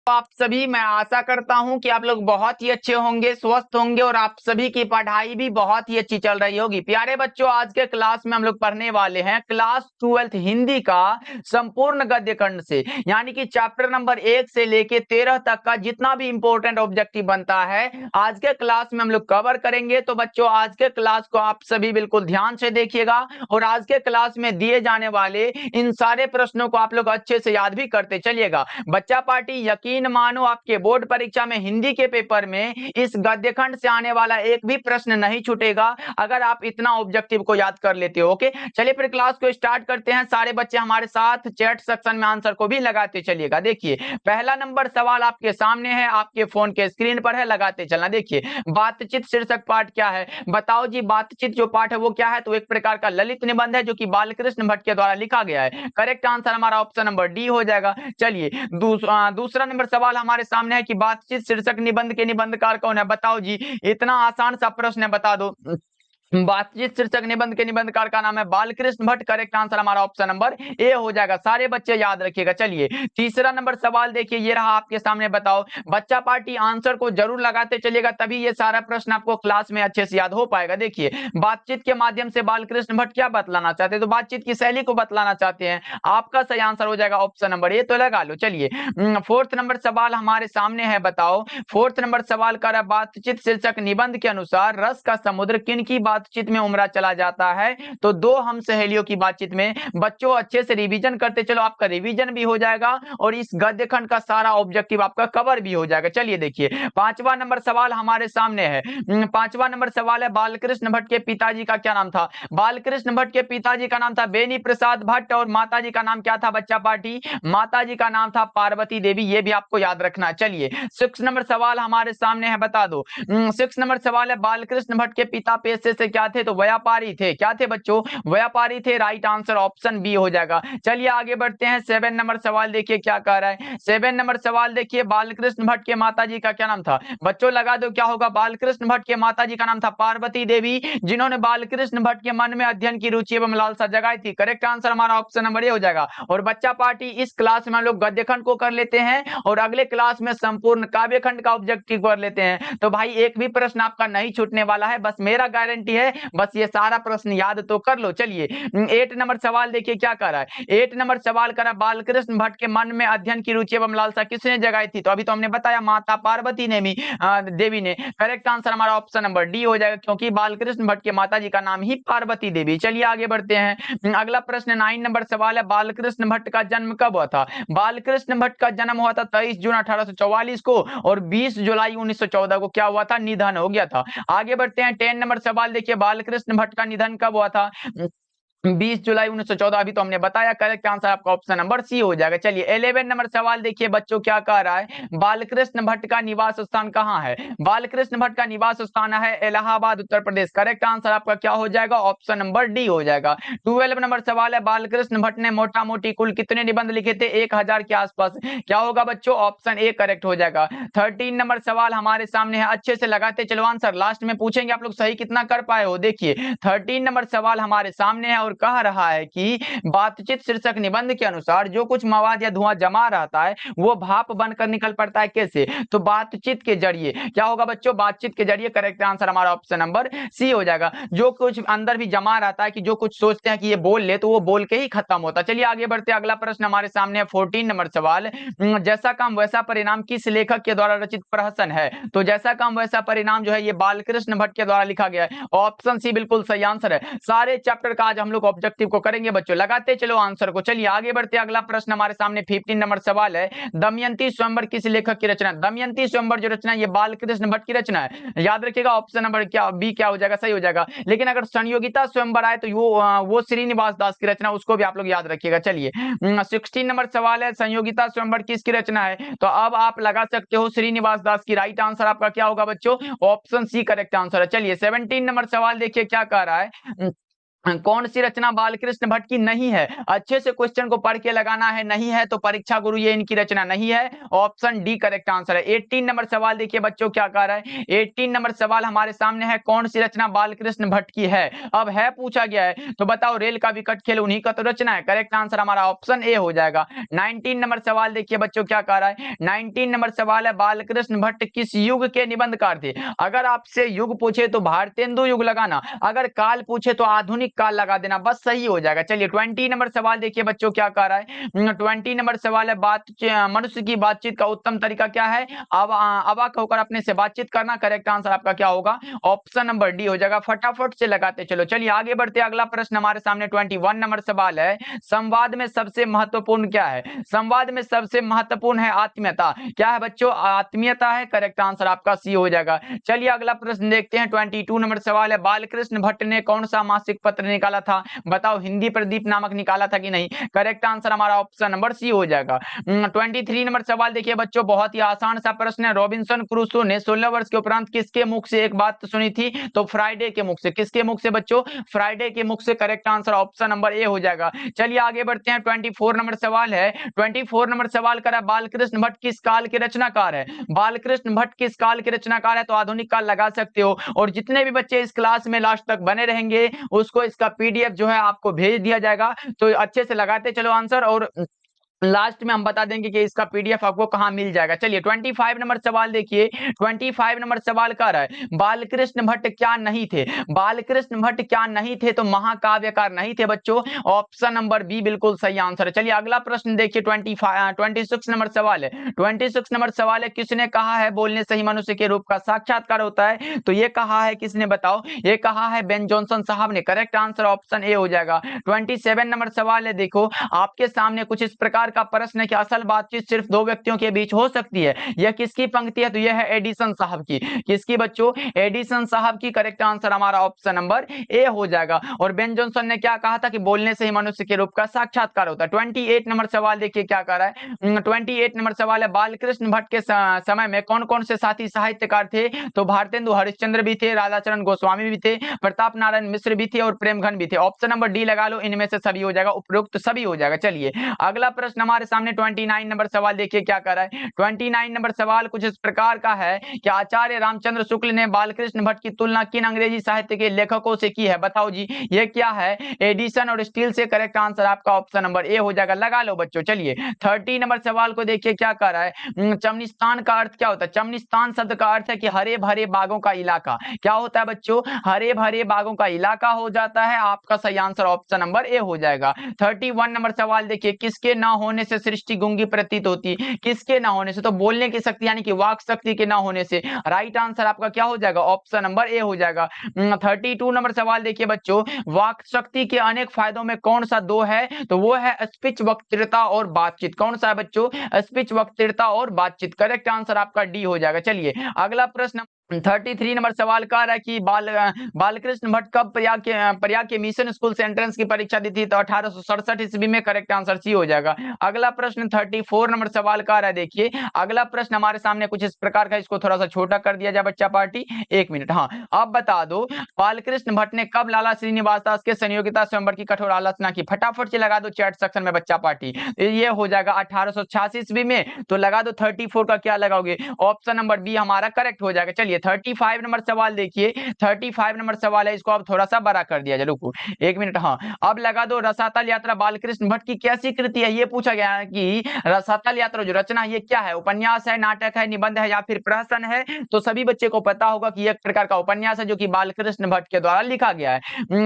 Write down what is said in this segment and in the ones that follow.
तो आप सभी, मैं आशा करता हूं कि आप लोग बहुत ही अच्छे होंगे, स्वस्थ होंगे और आप सभी की पढ़ाई भी बहुत ही अच्छी चल रही होगी। प्यारे बच्चों, आज के क्लास में हम लोग पढ़ने वाले हैं क्लास 12th हिंदी का संपूर्ण गद्य खंड से, यानी कि चैप्टर नंबर 1 से लेके 13 तक का जितना भी इंपॉर्टेंट ऑब्जेक्टिव बनता है आज के क्लास में हम लोग कवर करेंगे। तो बच्चों, आज के क्लास को आप सभी बिल्कुल ध्यान से देखिएगा और आज के क्लास में दिए जाने वाले इन सारे प्रश्नों को आप लोग अच्छे से याद भी करते चलिएगा। बच्चा पार्टी, यकीन मानो आपके बोर्ड परीक्षा में हिंदी के पेपर में इस गद्य खंड से आने वाला एक भी प्रश्न नहीं छूटेगा अगर आप इतना ऑब्जेक्टिव को याद कर लेते हो। ओके, चलिए फिर क्लास को स्टार्ट करते हैं। सारे बच्चे हमारे साथ चैट सेक्शन में आंसर को भी लगाते चलिएगा। देखिए, पहला नंबर सवाल आपके सामने है, आपके फोन के स्क्रीन पर है, लगाते चलना। देखिए, बातचीत शीर्षक पाठ क्या है? बताओ जी, बातचीत जो पाठ है वो क्या है? तो एक प्रकार का ललित निबंध है जो कि बालकृष्ण भट्ट के द्वारा लिखा गया है। करेक्ट आंसर हमारा ऑप्शन नंबर डी हो जाएगा। चलिए, दूसरा नंबर सवाल हमारे सामने है कि बातचीत शीर्षक निबंध के निबंधकार कौन है? बताओ जी, इतना आसान सा प्रश्न है, बता दो। बातचीत शीर्षक निबंध के निबंधकार का नाम है बालकृष्ण भट्ट। करेक्ट आंसर हमारा ऑप्शन नंबर ए हो जाएगा। सारे बच्चे याद रखिएगा। चलिए, तीसरा नंबर सवाल देखिए, ये रहा आपके सामने। बताओ, बच्चा पार्टी आंसर को जरूर लगाते चलिएगा, तभी ये सारा प्रश्न आपको क्लास में अच्छे से याद हो पाएगा। देखिए, बातचीत के माध्यम से बालकृष्ण भट्ट क्या बतलाना चाहते हैं? तो बातचीत की शैली को बतलाना चाहते हैं। आपका सही आंसर हो जाएगा ऑप्शन नंबर ए, तो लगा लो। चलिए, फोर्थ नंबर सवाल हमारे सामने है। बताओ, फोर्थ नंबर सवाल का रहा, बातचीत शीर्षक निबंध के अनुसार रस का समुद्र किन की बातचीत में उमड़ा चला जाता है? तो दो हम सहेलियों की बातचीत में। बच्चों, अच्छे से रिवीजन करते चलो, आपका रिवीजन भी हो जाएगा और इस गद्य खंड का सारा ऑब्जेक्टिव आपका कवर भी हो जाएगा। चलिए देखिए, पांचवा नंबर सवाल हमारे सामने है। पांचवा नंबर सवाल है, बालकृष्ण भट्ट के पिताजी का क्या नाम था? बालकृष्ण भट्ट के पिताजी का नाम था बेनी प्रसाद भट्ट और माताजी का नाम क्या था? बच्चा पार्टी, माताजी का नाम था पार्वती देवी। ये भी आपको याद रखना है। चलिए, 6 नंबर सवाल हमारे सामने है। बता दो, 6 नंबर सवाल है, बालकृष्ण भट्ट के पिता पेशे से क्या थे? तो व्यापारी थे। क्या थे बच्चों? व्यापारी थे। राइट आंसर ऑप्शन बी हो जाएगा। चलिए आगे बढ़ते हैं। 7 नंबर सवाल देखिए क्या कह रहा है। 7 नंबर सवाल देखिए, बालकृष्ण भट्ट के माताजी का क्या नाम था? बच्चों लगा दो, क्या होगा? बालकृष्ण भट्ट के माताजी का नाम था पार्वती देवी, जिन्होंने बालकृष्ण भट्ट के मन में अध्ययन की रुचि एवं लालसा जगाई थी। करेक्ट आंसर हमारा ऑप्शन नंबर ए हो जाएगा। और बच्चा पार्टी, इस क्लास में हम लोग गद्य खंड को कर लेते हैं और अगले क्लास में संपूर्ण काव्य खंड का ऑब्जेक्टिव कर लेते हैं। तो भाई, एक भी प्रश्न आपका नहीं छूटने वाला है, बस मेरा गारंटी है। बस ये सारा प्रश्न याद तो कर लो। चलिए, 8 नंबर सवाल देखिए क्या कर रहा है। 8 नंबर सवाल कर रहा है, बालकृष्ण भट्ट के मन में अध्ययन की रुचि एवं लालसा किसने जगाई थी? तो अभी तो हमने बताया, माता पार्वती ने भी देवी ने। करेक्ट आंसर हमारा ऑप्शन नंबर डी हो जाएगा, क्योंकि बालकृष्ण भट्ट के माता जी का नाम ही पार्वती देवी। चलिए आगे बढ़ते हैं। अगला प्रश्न 9 नंबर सवाल है, बालकृष्ण भट्ट का जन्म कब हुआ था? बालकृष्ण भट्ट का जन्म हुआ था 23 जून 1844 को और 20 जुलाई 1914 को क्या हुआ था? निधन हो गया था। आगे बढ़ते हैं। 10 नंबर सवाल देखिए, बालकृष्ण भट्ट का निधन कब हुआ था? 20 जुलाई 1914। अभी तो हमने बताया। करेक्ट आंसर आपका ऑप्शन नंबर सी हो जाएगा। चलिए, 11 नंबर सवाल देखिए बच्चों क्या कह रहा है, बालकृष्ण भट्ट का निवास स्थान कहाँ है? बालकृष्ण भट्ट का निवास स्थान है इलाहाबाद, उत्तर प्रदेश। करेक्ट आंसर आपका क्या हो जाएगा? ऑप्शन नंबर डी हो जाएगा। 12 नंबर सवाल है, बालकृष्ण भट्ट ने मोटा मोटी कुल कितने निबंध लिखे थे? 1000 के आसपास। क्या होगा बच्चों? ऑप्शन ए करेक्ट हो जाएगा। 13 नंबर सवाल हमारे सामने है, अच्छे से लगाते चलो आंसर, लास्ट में पूछेंगे आप लोग सही कितना कर पाए हो। देखिए, 13 नंबर सवाल हमारे सामने है और कह रहा है कि बातचीत शीर्षक निबंध के अनुसार जो कुछ मवाद या धुआं जमा रहता है वो भाप बनकर निकल पड़ता है। कैसे? तो बातचीत के जरिए। क्या होगा बच्चों? बातचीत के जरिए। करेक्ट आंसर हमारा ऑप्शन नंबर सी हो जाएगा। जो कुछ अंदर भी जमा रहता है, कि जो कुछ सोचते हैं कि ये बोल ले, तो वो बोल के ही खत्म होता है। चलिए आगे बढ़ते हैं। अगला प्रश्न हमारे सामने है 14 नंबर सवाल, जैसा काम वैसा परिणाम किस लेखक के द्वारा रचित प्रहसन है? तो जैसा काम वैसा परिणाम जो है ये बालकृष्ण भट्ट के द्वारा लिखा गया है। ऑप्शन सी बिल्कुल सही आंसर है। सारे चैप्टर का आज हम लोग ऑब्जेक्टिव को करेंगे बच्चों, लगाते चलो आंसर को। चलिए आगे बढ़ते हैं। अगला प्रश्न हमारे सामने 15 नंबर सवाल है, दमयंती स्वयंवर किस लेखक की रचना? दमयंती स्वयंवर जो रचना ये बालकृष्ण भट्ट की रचना है। याद रखिएगा ऑप्शन नंबर क्या बी क्या हो जाएगा? सही हो जाएगा। लेकिन अगर संयोगिता स्वयंवर आए तो वो श्रीनिवास दास की रचना, उसको भी आप लोग याद रखिएगा। चलिए, 16 नंबर सवाल है, संयोगिता स्वयंवर किसकी रचना है? तो अब आप लगा सकते हो श्रीनिवास दास की। राइट आंसर आपका क्या होगा बच्चों? ऑप्शन सी करेक्ट आंसर है। चलिए, 17 नंबर सवाल देखिए क्या कह रहा है, कौन सी रचना बालकृष्ण भट्ट की नहीं है? अच्छे से क्वेश्चन को पढ़ के लगाना है। नहीं है तो परीक्षा गुरु ये इनकी रचना नहीं है। ऑप्शन डी करेक्ट आंसर है। 18 नंबर सवाल देखिए बच्चों क्या कह रहा है। 18 नंबर सवाल हमारे सामने है, कौन सी रचना बालकृष्ण भट्ट की है? अब है पूछा गया है तो बताओ, रेल का विकट खेल उन्हीं का तो रचना है। करेक्ट आंसर हमारा ऑप्शन ए हो जाएगा। 19 नंबर सवाल देखिए बच्चों क्या कह रहा है। 19 नंबर सवाल है, बालकृष्ण भट्ट किस युग के निबंधकार थे? अगर आपसे युग पूछे तो भारतेंदु युग लगाना, अगर काल पूछे तो आधुनिक काल लगा देना, बस सही हो जाएगा। चलिए 20 नंबर सवाल देखिए बच्चों क्या कह रहा है। 20 नंबर सवाल है, मनुष्य की बातचीत का उत्तम तरीका क्या है? अवाक होकर अपने से बातचीत करना। करेक्ट आंसर आपका क्या होगा? ऑप्शन नंबर डी हो जाएगा। फटाफट से लगाते चलो। चलिए आगे बढ़ते, अगला प्रश्न हमारे सामने 21 नंबर सवाल है, संवाद में सबसे महत्वपूर्ण क्या है? संवाद में सबसे महत्वपूर्ण है आत्मीयता। क्या है बच्चों? आत्मीयता है। करेक्ट आंसर आपका सी हो जाएगा। चलिए अगला प्रश्न देखते हैं। 22 नंबर सवाल है, बालकृष्ण भट्ट ने कौन सा मासिक पत्र निकाला था? बताओ, हिंदी प्रदीप नामक निकाला था कि नहीं? करेक्ट आंसर हमारा ऑप्शन नंबर सी हो जाएगा। 23 नंबर सवाल देखिए बच्चों, बहुत ही आसान सा प्रश्न है। रॉबिन्सन क्रूसो ने 16 वर्ष के उपरांत किसके मुख से एक बात सुनी थी? तो फ्राइडे के मुख से। किसके मुख से बच्चों? फ्राइडे के मुख से। करेक्ट आंसर ऑप्शन नंबर ए हो जाएगा। चलिए आगे बढ़ते हैं। 24 नंबर सवाल है। 24 नंबर सवाल करा, बालकृष्ण भट्ट किस काल के रचनाकार है? बालकृष्ण भट्ट किस काल के रचनाकार है? तो आधुनिक काल लगा सकते हो। और जितने भी बच्चे इस क्लास में लास्ट तक बने रहेंगे उसको इसका पीडीएफ जो है आपको भेज दिया जाएगा। तो अच्छे से लगाते चलो आंसर, और लास्ट में हम बता देंगे कि इसका पीडीएफ आपको कहां मिल जाएगा। चलिए 25 नंबर सवाल देखिए। 25 नंबर सवाल कर रहा है, बालकृष्ण भट्ट क्या नहीं थे? बालकृष्ण भट्ट क्या नहीं थे? तो महाकाव्यकार नहीं थे बच्चों। ऑप्शन नंबर बी बिल्कुल सही आंसर है। चलिए अगला प्रश्न देखिए। 26 नंबर सवाल है। 26 नंबर सवाल है, किसने कहा है बोलने से ही मनुष्य के रूप का साक्षात्कार होता है? तो ये कहा है किसने, बताओ? ये कहा है बेन जॉनसन साहब ने। करेक्ट आंसर ऑप्शन ए हो जाएगा। 27 नंबर सवाल है, देखो आपके सामने कुछ इस प्रकार का प्रश्न है कि असल बातचीत सिर्फ दो व्यक्तियों के बीच हो सकती है। यह किसकी पंक्ति है? तो यह है एडिसन साहब की। किसकी बच्चों? एडिसन साहब की। करेक्ट आंसर हमारा ऑप्शन नंबर ए हो जाएगा। और बेन जॉनसन ने क्या कहा था? कि बोलने से ही मनुष्य के रूप का साक्षात्कार होता है। 28 नंबर सवाल देखिए क्या कर रहा है। 28 नंबर सवाल है, बालकृष्ण भट्ट के समय में कौन कौन से साथी साहित्यकार थे? तो भारतेंदु हरिश्चंद्र भी थे, राधाचरण गोस्वामी भी थे, प्रताप नारायण मिश्र भी थे और प्रेमघन भी थे। ऑप्शन नंबर डी लगा लो, इनमें से सभी हो जाएगा, उपयुक्त सभी हो जाएगा। चलिए अगला प्रश्न हमारे सामने 29 नंबर सवाल देखिए क्या कर रहा है। 29 नंबर सवाल कुछ इस प्रकार का है कि आचार्य रामचंद्र शुक्ल ने बालकृष्ण भट्ट की तुलना किन अंग्रेजी साहित्य के लेखकों से की है? बताओ जी, ये क्या है? एडिसन और स्टील से। करेक्ट आंसर आपका ऑप्शन नंबर ए हो जाएगा। लगा लो बच्चों। चलिए 30 नंबर सवाल को देखिए क्या कर रहा है। चमनिस्तान का अर्थ क्या होता है? चमनिस्तान शब्द का अर्थ है कि हरे भरे बागों का इलाका। क्या होता है बच्चों? हरे भरे बागों का इलाका हो जाता है। आपका सही आंसर ऑप्शन नंबर ए हो जाएगा। 31 नंबर सवाल देखिए, किसके ना होने से सृष्टि गूंगी प्रतीत होती? किसके ना होने से? तो बोलने की शक्ति यानी कि वाक शक्ति के ना होने से। राइट आंसर आपका क्या हो जाएगा? ऑप्शन नंबर ए हो जाएगा। 32 नंबर सवाल देखिए बच्चों, वाक शक्ति के अनेक फायदों में कौन सा दो है? तो वो है स्पीच, वक्तृता और बातचीत। कौन सा है बच्चों? स्पीच, वक्तृता और बातचीत। करेक्ट आंसर आपका डी हो जाएगा। चलिए अगला प्रश्न 33 नंबर सवाल कह रहा है कि बालकृष्ण भट्ट कब प्रयाग के मिशन स्कूल से एंट्रेंस की परीक्षा दी थी? तो 1867 ईस्वी में। करेक्ट आंसर सी हो जाएगा। अगला प्रश्न 34 नंबर सवाल कह रहा है, देखिए अगला प्रश्न हमारे सामने कुछ इस प्रकार का, इसको थोड़ा सा छोटा कर दिया जाए बच्चा पार्टी। 1 मिनट। हाँ, अब बता दो, बालकृष्ण भट्ट ने कब लाला श्रीनिवास दास के संयोगिता स्वयंवर की कठोर आलोचना की? फटाफट से लगा दो चैट सेक्शन में बच्चा पार्टी। ये हो जाएगा 1886 ईस्वी में। तो लगा दो 34 का क्या लगाओगे? ऑप्शन नंबर बी हमारा करेक्ट हो जाएगा। चलिए 35 नंबर सवाल देखिए। 35 नंबर सवाल है, इसको अब थोड़ा सा बड़ा कर दिया जाए। रुको 1 मिनट। हाँ, अब लगा दो, रसातल यात्रा बालकृष्ण भट्ट की कैसी कृति है? ये पूछा गया है कि रसातल यात्रा जो रचना है ये क्या है? उपन्यास है, नाटक है, निबंध है या फिर प्रहसन है? तो सभी बच्चे को पता होगा कि एक प्रकार का उपन्यास है जो कि बालकृष्ण भट्ट के द्वारा लिखा गया है।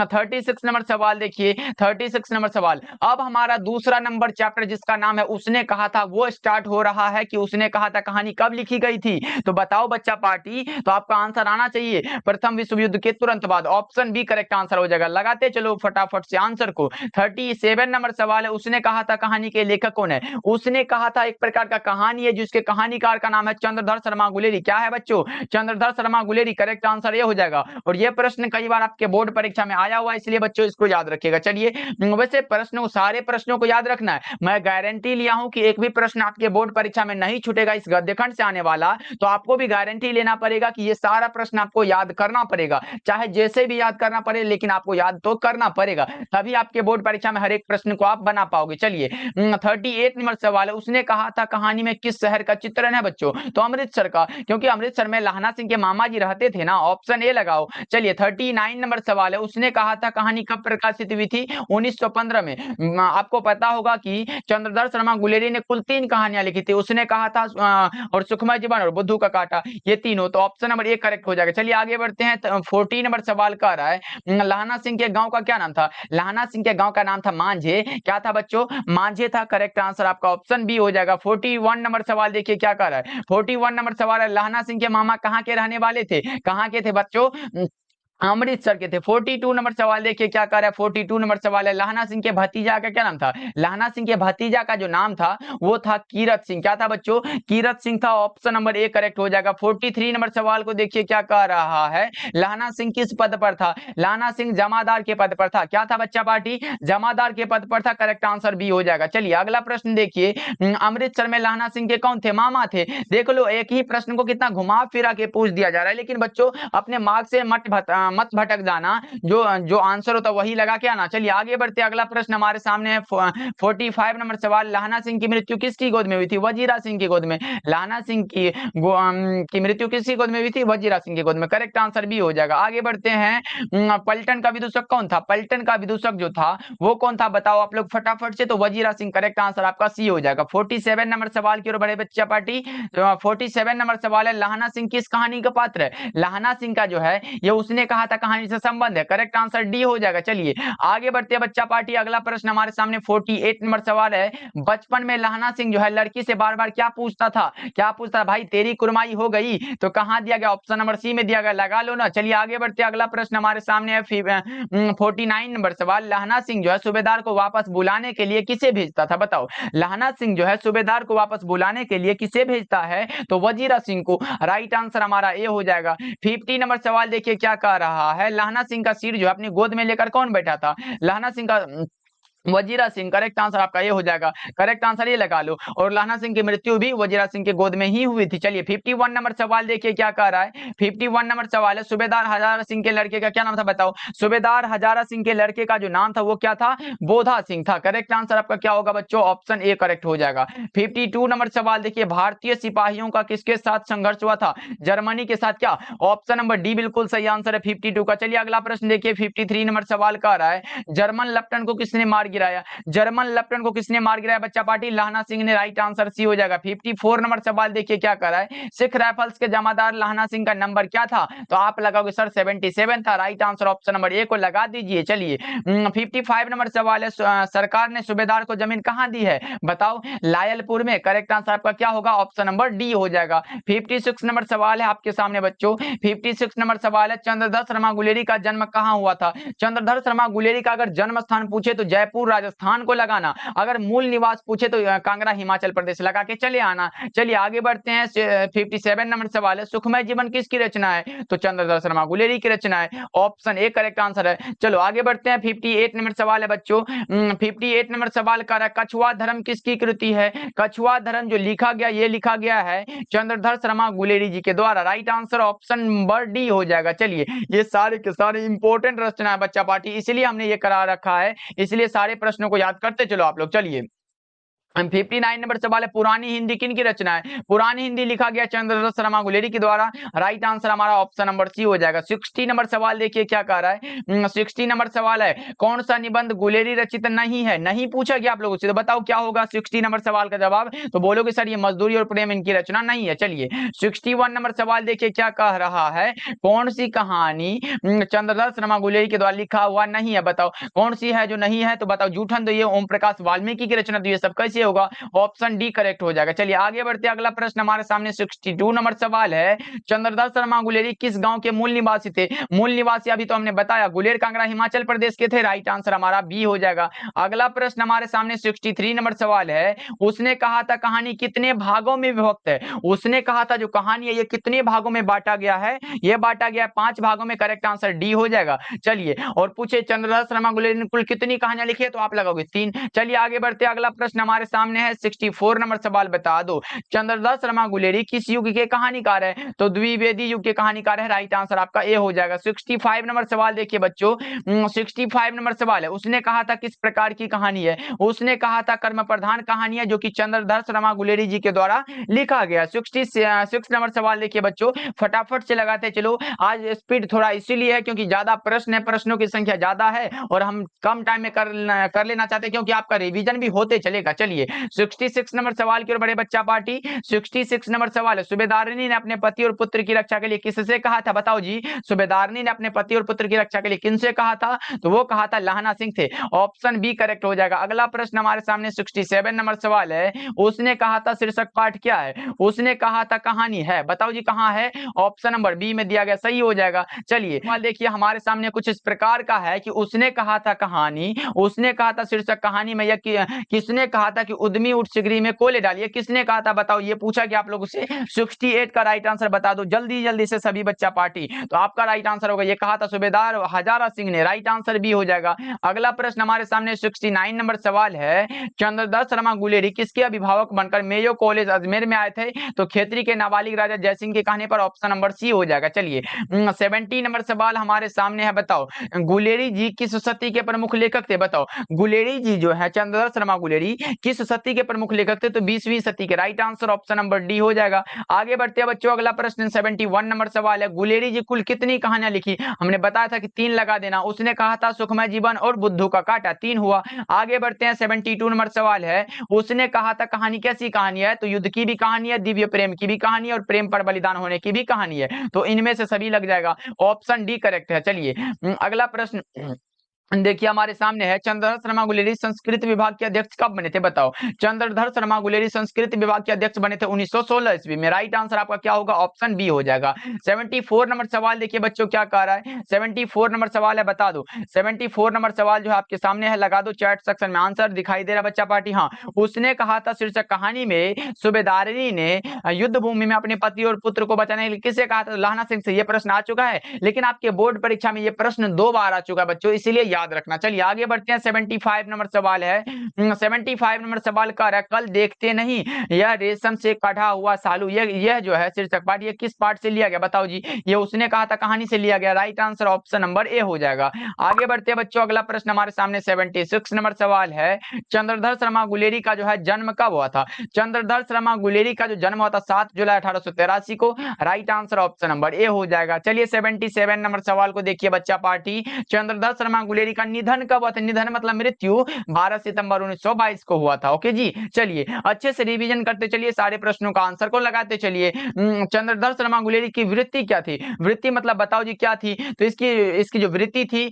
36 नंबर सवाल देखिए। 36 नंबर सवाल, अब हमारा दूसरा नंबर चैप्टर जिसका नाम है उसने कहा था, वो स्टार्ट हो रहा है कि उसने कहा था कहानी कब लिखी गई थी? तो बताओ बच्चा पार्टी। तो आपका आंसर आना चाहिए प्रथम विश्व युद्ध के तुरंत बाद। ऑप्शन बी करेक्ट आंसर हो जाएगा। लगाते चलो फटाफट से आंसर को। 37 नंबर सवाल है, उसने कहा था कहानी के लेखक कौन है? उसने कहा था एक प्रकार का कहानी है जिसके कहानीकार का नाम है चंद्रधर शर्मा गुलेरी। क्या है बच्चों? चंद्रधर शर्मा गुलेरी। करेक्ट आंसर ये हो जाएगा। और ये प्रश्न कई बार आपके बोर्ड परीक्षा में आया हुआ है, इसलिए बच्चों इसको याद रखिएगा। चलिए वैसे प्रश्नों, सारे प्रश्नों को याद रखना है। मैं गारंटी लिया हूं कि एक भी प्रश्न आपके बोर्ड परीक्षा में नहीं छूटेगा इस गद्यखंड से आने वाला। तो आपको भी गारंटी लेना पड़ेगा कीजिएगा कि ये सारा प्रश्न आपको याद करना पड़ेगा, चाहे जैसे भी याद करना पड़े, लेकिन आपको याद तो करना पड़ेगा, तभी आपके बोर्ड परीक्षा में हर एक प्रश्न को आप बना पाओगे। चलिए 38 नंबर सवाल है, उसने कहा था कहानी में किस शहर का चित्रण है बच्चों? तो अमृतसर का, क्योंकि अमृतसर में लाहना सिंह के मामा जी रहते थे ना, ऑप्शन ए लगाओ। चलिए 39 नंबर सवाल है, उसने कहा था कहानी कब प्रकाशित हुई थी? 1915 में। आपको पता होगा कि चंद्रधर शर्मा गुलेरी ने कुल 3 कहानियां लिखी थी, उसने कहा था और सुखमय जीवन और बुद्धू का कांटा, ये तीनों, तो ऑप्शन नंबर ए करेक्ट हो जाएगा। चलिए आगे बढ़ते हैं। 40 नंबर सवाल कह रहा है लाहना सिंह के गांव का क्या नाम था? लाहना सिंह के गांव का नाम था मांझे। क्या था बच्चों? मांझे था। करेक्ट आंसर आपका ऑप्शन बी हो जाएगा। 41 नंबर सवाल देखिए क्या कह रहा है। 41 नंबर सवाल है, लाहना सिंह के मामा कहाँ के रहने वाले थे? कहाँ के थे बच्चों? अमृतसर के थे। 42 नंबर सवाल देखिए क्या कर रहा है। 42 नंबर सवाल है, लाहना सिंह के भतीजा का क्या नाम था? लाहना सिंह के भतीजा का जो नाम था वो था कीरत सिंह। क्या था बच्चों? कीरत सिंह था। ऑप्शन नंबर ए करेक्ट हो जाएगा। 43 नंबर सवाल को देखिए क्या कह रहा है, लाहना सिंह किस पद पर था? लाहना सिंह जमादार के पद पर था। क्या था बच्चा पार्टी? जमादार के पद पर था। करेक्ट आंसर बी हो जाएगा। चलिए अगला प्रश्न देखिए, अमृतसर में लाहना सिंह के कौन थे? मामा थे। देख लो एक ही प्रश्न को कितना घुमा फिरा के पूछ दिया जा रहा है, लेकिन बच्चों अपने मार्क्स से मत भटक जाना, जो जो आंसर होता वही लगा के आना। चलिए आगे बढ़ते, अगला प्रश्न हमारे सामने है। 45 नंबर सवाल, लाहना सिंह की मृत्यु किसकी गोद में हुई थी? वजीरा सिंह की गोद में। लाहना सिंह की मृत्यु किसकी गोद में हुई थी? वजीरा सिंह की गोद में। करेक्ट आंसर भी हो जाएगा। आगे बढ़ते हैं, पलटन का विदूषक कौन था? पलटन का विदूषक जो था वो कौन था बताओ आप लोग फटाफट से। तो वजीरा सिंह। करेक्ट आंसर आपका सी हो जाएगा। 47 नंबर सवाल की ओर बड़े बच्चा पार्टी। 47 नंबर सवाल है, लाहना सिंह किस कहानी का पात्र है? लाहना सिंह का जो है ये उसने कहा था कहानी से संबंध है। करेक्ट आंसर डी हो जाएगा। चलिए आगे बढ़ते हैं बच्चा पार्टी, अगला प्रश्न हमारे सामने 48 नंबर सवाल है, बचपन में लाहना सिंह जो है लड़की से बार बार क्या पूछता था? क्या पूछता था भाई? तेरी कुरमाई हो गई? तो कहां दिया गया? ऑप्शन नंबर सी में दिया गया, लगा लो ना। चलिए आगे बढ़ते हैं, अगला प्रश्न हमारे सामने है 49 नंबर सवाल, लाहना सिंह जो है सूबेदार को वापस बुलाने के लिए किसे भेजता था? बताओ लाहना सिंह जो है सूबेदार को वापस बुलाने के लिए किसे भेजता है? तो वजीरा सिंह को। राइट आंसर हमारा ए हो जाएगा। 50 नंबर सवाल देखिए क्या कह रहा है, लाहना सिंह का सिर जो है अपनी गोद में लेकर कौन बैठा था? लाहना सिंह का वजीरा सिंह। करेक्ट आंसर आपका ये हो जाएगा। करेक्ट आंसर ये लगा लो। और लाहना सिंह की मृत्यु भी वजीरा सिंह के गोद में ही हुई थी। चलिए 51 नंबर सवाल देखिए क्या कह रहा है। 51 नंबर सवाल है, सूबेदार हजारा सिंह के लड़के का क्या नाम था बताओ? सूबेदार हजारा सिंह के लड़के का जो नाम था वो क्या था? बोधा सिंह था। करेक्ट आंसर आपका क्या होगा बच्चों? ऑप्शन ए करेक्ट हो जाएगा। 52 नंबर सवाल देखिए, भारतीय सिपाहियों का किसके साथ संघर्ष हुआ था? जर्मनी के साथ। क्या? ऑप्शन नंबर डी बिल्कुल सही आंसर है 52 का। चलिए अगला प्रश्न देखिए, 53 नंबर सवाल कह रहा है, जर्मन लेफ्टिनेंट को किसने मार गिराया? जर्मन लेफ्टिनेंट को किसने मार गिराया बच्चा पार्टी? लाहना सिंह ने। राइट आंसर सी हो जाएगा। 54 नंबर सवाल देखिए क्या कर रहा है, सिख राइफल्स के जमादार लाहना सिंह का नंबर क्या था? तो आप लगाओगे सर 77 था। राइट आंसर ऑप्शन नंबर ए को लगा दीजिए। चलिए 55 नंबर सवाल है, सरकार ने सूबेदार को जमीन कहां दी है? बताओ लायलपुर में। करेक्ट आंसर आपका क्या होगा? ऑप्शन नंबर डी हो जाएगा। 56 नंबर सवाल है आपके सामने बच्चों। 56 नंबर सवाल है, चंद्रधर शर्मा गुलेरी का जन्म कहां हुआ था? चंद्रधर शर्मा गुलेरी का अगर जन्म स्थान पूछे तो जयपुर राजस्थान को लगाना, अगर मूल निवास पूछे तो कांगड़ा हिमाचल प्रदेश लगा के चले आना। चलिए आगे बढ़ते हैं। 57 नंबर सवाल है, सुखमय जीवन किसकी रचना है? तो चंद्रधर शर्मा गुलेरी की रचना है। ऑप्शन ए करेक्ट आंसर है। चलो आगे बढ़ते हैं। 58 नंबर सवाल है बच्चों। 58 नंबर सवाल कर रहा है, कछुआ धर्म किसकी कृति है? कछुआ धर्म जो लिखा गया, ये लिखा गया है चंद्रधर शर्मा गुलेरी जी के द्वारा। Right answer option number D हो जाएगा। चलिए ये सारे के सारे इंपॉर्टेंट रचना है बच्चा पार्टी, इसलिए हमने ये करा रखा है, इसलिए सारे प्रश्नों को याद करते चलो आप लोग। चलिए 59 नंबर सवाल है, पुरानी हिंदी किन की रचना है? पुरानी हिंदी लिखा गया चंद्रधर शर्मा गुलेरी के द्वारा। राइट आंसर हमारा ऑप्शन नंबर सी हो जाएगा। 60 नंबर सवाल देखिए क्या कह रहा है। 60 नंबर सवाल है, कौन सा निबंध गुलेरी रचित नहीं है? नहीं पूछा गया आप लोगों से, तो बताओ क्या होगा 60 नंबर सवाल का जवाब? तो बोलोगे सर ये मजदूरी और प्रेम इनकी रचना नहीं है। चलिए 61 नंबर सवाल देखिए क्या कह रहा है, कौन सी कहानी चंद्रधर शर्मा गुलेरी के द्वारा लिखा हुआ नहीं है? बताओ कौन सी है जो नहीं है? तो बताओ जूठन तो ये ओम प्रकाश वाल्मीकि की रचना, तो ये सब कैसे होगा? ऑप्शन डी करेक्ट हो जाएगा। चलिए आगे बढ़ते, अगला प्रश्न हमारे सामने 62 नंबर सवाल है, चंद्रधर शर्मा गुलेरी किस गांव के मूल निवासी थे? मूल निवासी अभी तो हमने बताया गुलेर कांगड़ा हिमाचल प्रदेश के थे। राइट आंसर हमारा बी हो जाएगा। अगला प्रश्न हमारे सामने 63 नंबर सवाल है, उसने कहा था कहानी कितने भागों में विभक्त है? उसने कहा था जो कहानी है ये कितने भागों में बांटा गया है? ये बांटा गया 5 भागों में। करेक्ट आंसर डी हो जाएगा। चलिए और पूछे चंद्रधर शर्मा गुलेरी ने कुल कितनी कहानियां लिखी है? तो आप लगाओगे 3। चलिए आगे बढ़ते, अगला प्रश्न हमारे सामने है 64 नंबर सवाल, बता दो चंद्रधर शर्मा गुलेरी किस युग के कहानीकार है? तो द्विवेदी युग के कहानीकार है, राइट आंसर आपका ए हो जाएगा। 65 नंबर सवाल देखिए बच्चों, 65 नंबर सवाल है, उसने कहा था किस प्रकार की कहानी है? उसने कहा था कर्म प्रधान कहानी है, जो कि चंद्रधर शर्मा गुलेरी जी के द्वारा लिखा गया। 66 नंबर सवाल देखिए बच्चों, फटाफट से लगाते चलो, आज स्पीड थोड़ा इसीलिए है क्योंकि ज्यादा प्रश्न है, प्रश्नों की संख्या ज्यादा है और हम कम टाइम में कर लेना चाहते हैं क्योंकि आपका रिवीजन भी होते चलेगा। चलिए 66 नंबर सवाल की ओर बड़े बच्चा पार्टी। 66 नंबर सवाल है, सूबेदारनी ने अपने पति और पुत्र की रक्षा के लिए किससे कहा था? बताओ जी, सूबेदारनी ने अपने पति और पुत्र की रक्षा के लिए किनसे कहा था? तो वो कहा था लहना सिंह थे, ऑप्शन बी करेक्ट हो जाएगा। अगला प्रश्न हमारे सामने 67 नंबर सवाल है, उसने कहा था शीर्षक पाठ क्या है? उसने कहा था कहानी है, बताओ जी कहां है? ऑप्शन नंबर बी में दिया गया, सही हो जाएगा। चलिए सवाल देखिए हमारे सामने कुछ इस प्रकार का है कि उसने कहा था कहानी, उसने कहा था शीर्षक कहानी में, या किसने कहा था कि उद्यमी उठ सिगरी में कोयले डालिए, किसने कहा था बताओ? ये पूछा गया आप लोगों से। 68 का राइट आंसर बता दो जल्दी जल्दी से सभी बच्चा पार्टी। तो आपका राइट आंसर होगा, ये कहा था सूबेदार हजारा सिंह ने, राइट आंसर बी हो जाएगा। अगला प्रश्न हमारे सामने 69 नंबर सवाल है, चंद्रधर शर्मा गुलेरी किसके अभिभावक बनकर मेयो कॉलेज अजमेर में आए थे? तो खेतरी के नाबालिग राजा जयसिंह के कहने पर, ऑप्शन नंबर सी हो जाएगा। चलिए 70 नंबर सवाल हमारे सामने है, बताओ गुलेरी जी किस सती के प्रमुख लेखक थे? बताओ गुलेरी जी जो है चंद्रधर शर्मा गुलेरी किस सती के प्रमुख लेखक थे? तो 20वीं सती के, right answer option number D हो जाएगा। आगे बढ़ते हैं बच्चों, अगला प्रश्न 71 नंबर सवाल है, गुलेरी जी कुल कितनी कहानियां लिखी? हमने बताया था कि 3 लगा देना, उसने कहा था सुखमय जीवन और बुद्धू का कांटा, 3 हुआ। आगे बढ़ते हैं 72 नंबर सवाल है, उसने कहा था कहानी कैसी कहानी है? तो युद्ध की भी कहानी है, दिव्य प्रेम की भी कहानी है और प्रेम पर बलिदान होने की भी कहानी है। तो इनमें से सभी लग जाएगा, ऑप्शन डी करेक्ट है। चलिए अगला प्रश्न देखिए हमारे सामने है, चंद्रधर शर्मा गुलेरी संस्कृत विभाग के अध्यक्ष कब बने थे? बताओ चंद्रधर शर्मा गुलेरी संस्कृत विभाग के अध्यक्ष बने थे 1916 ईस्वी में, राइट आंसर आपका क्या होगा? ऑप्शन बी हो जाएगा। 74 नंबर सवाल देखिए बच्चों क्या कह रहा है, 74 नंबर सवाल है, बता दो 74 नंबर सवाल जो है आपके सामने है, लगा दो चैट सेक्शन में, आंसर दिखाई दे रहा बच्चा पार्टी। हाँ, उसने कहा था शीर्षक कहानी में सूबेदारनी ने युद्ध भूमि में अपने पति और पुत्र को बचाने के लिए किसे कहा था? लहना सिंह से। ये प्रश्न आ चुका है, लेकिन आपके बोर्ड परीक्षा में ये प्रश्न 2 बार आ चुका है बच्चों, इसीलिए याद रखना। चलिए आगे बढ़ते हैं, 75 नंबर सवाल है, 75 नंबर सवाल का है, कल देखते नहीं यह रेशम से कटा हुआ सालू, यह जो है शीर्षक पाठ, ये किस पाठ से लिया गया? बताओ जी, ये उसने कहा था कहानी से लिया गया, राइट आंसर ऑप्शन नंबर ए हो जाएगा। आगे बढ़ते हैं बच्चों, अगला प्रश्न हमारे सामने 76 नंबर सवाल है, चंद्रधर शर्मा गुलेरी का जो है जन्म कब हुआ था? चंद्रधर शर्मा गुलेरी का जो जन्म हुआ था 7 जुलाई 1883 को, राइट आंसर ऑप्शन नंबर ए हो जाएगा। चलिए 77 नंबर सवाल को देखिए बच्चा पार्टी, चंद्रधर शर्मा गुलेरी का निधन कब हुआ था? निधन मतलब मृत्यु 12 सितंबर 1922 को हुआ था। ओके जी, चलिए अच्छे से रिवीजन करते चलिए, सारे प्रश्नों का आंसर को लगाते चलिए। चंद्रधर शर्मा गुलेरी की वृत्ति क्या थी? वृत्ति मतलब बताओ जी क्या थी? तो इसकी जो वृत्ति थी,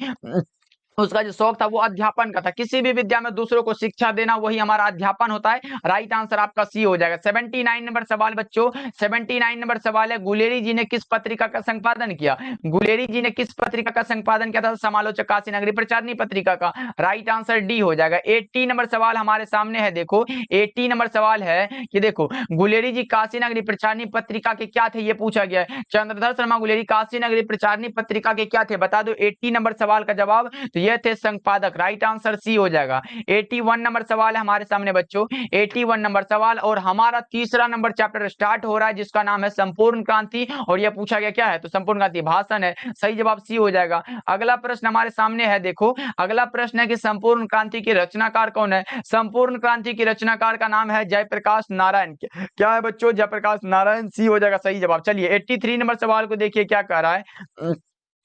उसका जो शौक था वो अध्यापन का था, किसी भी विद्या में दूसरों को शिक्षा देना वही हमारा अध्यापन होता है, राइट आंसर आपका सी हो जाएगा। 79 नंबर सवाल बच्चों, 79 नंबर सवाल है, गुलेरी जी ने किस पत्रिका का संपादन किया? गुलेरी जी ने किस पत्रिका का संपादन किया था? समालोचक काशी नगरी प्रचारणी पत्रिका का, राइट आंसर डी हो जाएगा। 80 नंबर सवाल हमारे सामने है, देखो 80 नंबर सवाल है कि देखो गुलेरी जी काशी नगरी प्रचारणी पत्रिका के क्या थे, ये पूछा गया है। चंद्रधर शर्मा गुलेरी काशी नगरी प्रचारणी पत्रिका के क्या थे? बता दो 80 नंबर सवाल का जवाब, तो ये थे संपादक, राइट आंसर सी हो जाएगा। 81 नंबर सवाल है हमारे सामने बच्चों, 81 नंबर सवाल, और हमारा तीसरा नंबर चैप्टर स्टार्ट हो रहा है जिसका नाम है संपूर्ण क्रांति, और यह पूछा गया क्या है? तो संपूर्ण क्रांति भाषण है, सही जवाब सी हो जाएगा। अगला प्रश्न हमारे सामने है, देखो अगला प्रश्न है कि संपूर्ण क्रांति के रचनाकार कौन है? संपूर्ण क्रांति के रचनाकार का नाम है जयप्रकाश नारायण। क्या है बच्चों? जयप्रकाश नारायण, सी हो जाएगा सही जवाब। चलिए 83 नंबर सवाल को देखिए क्या कह रहा है,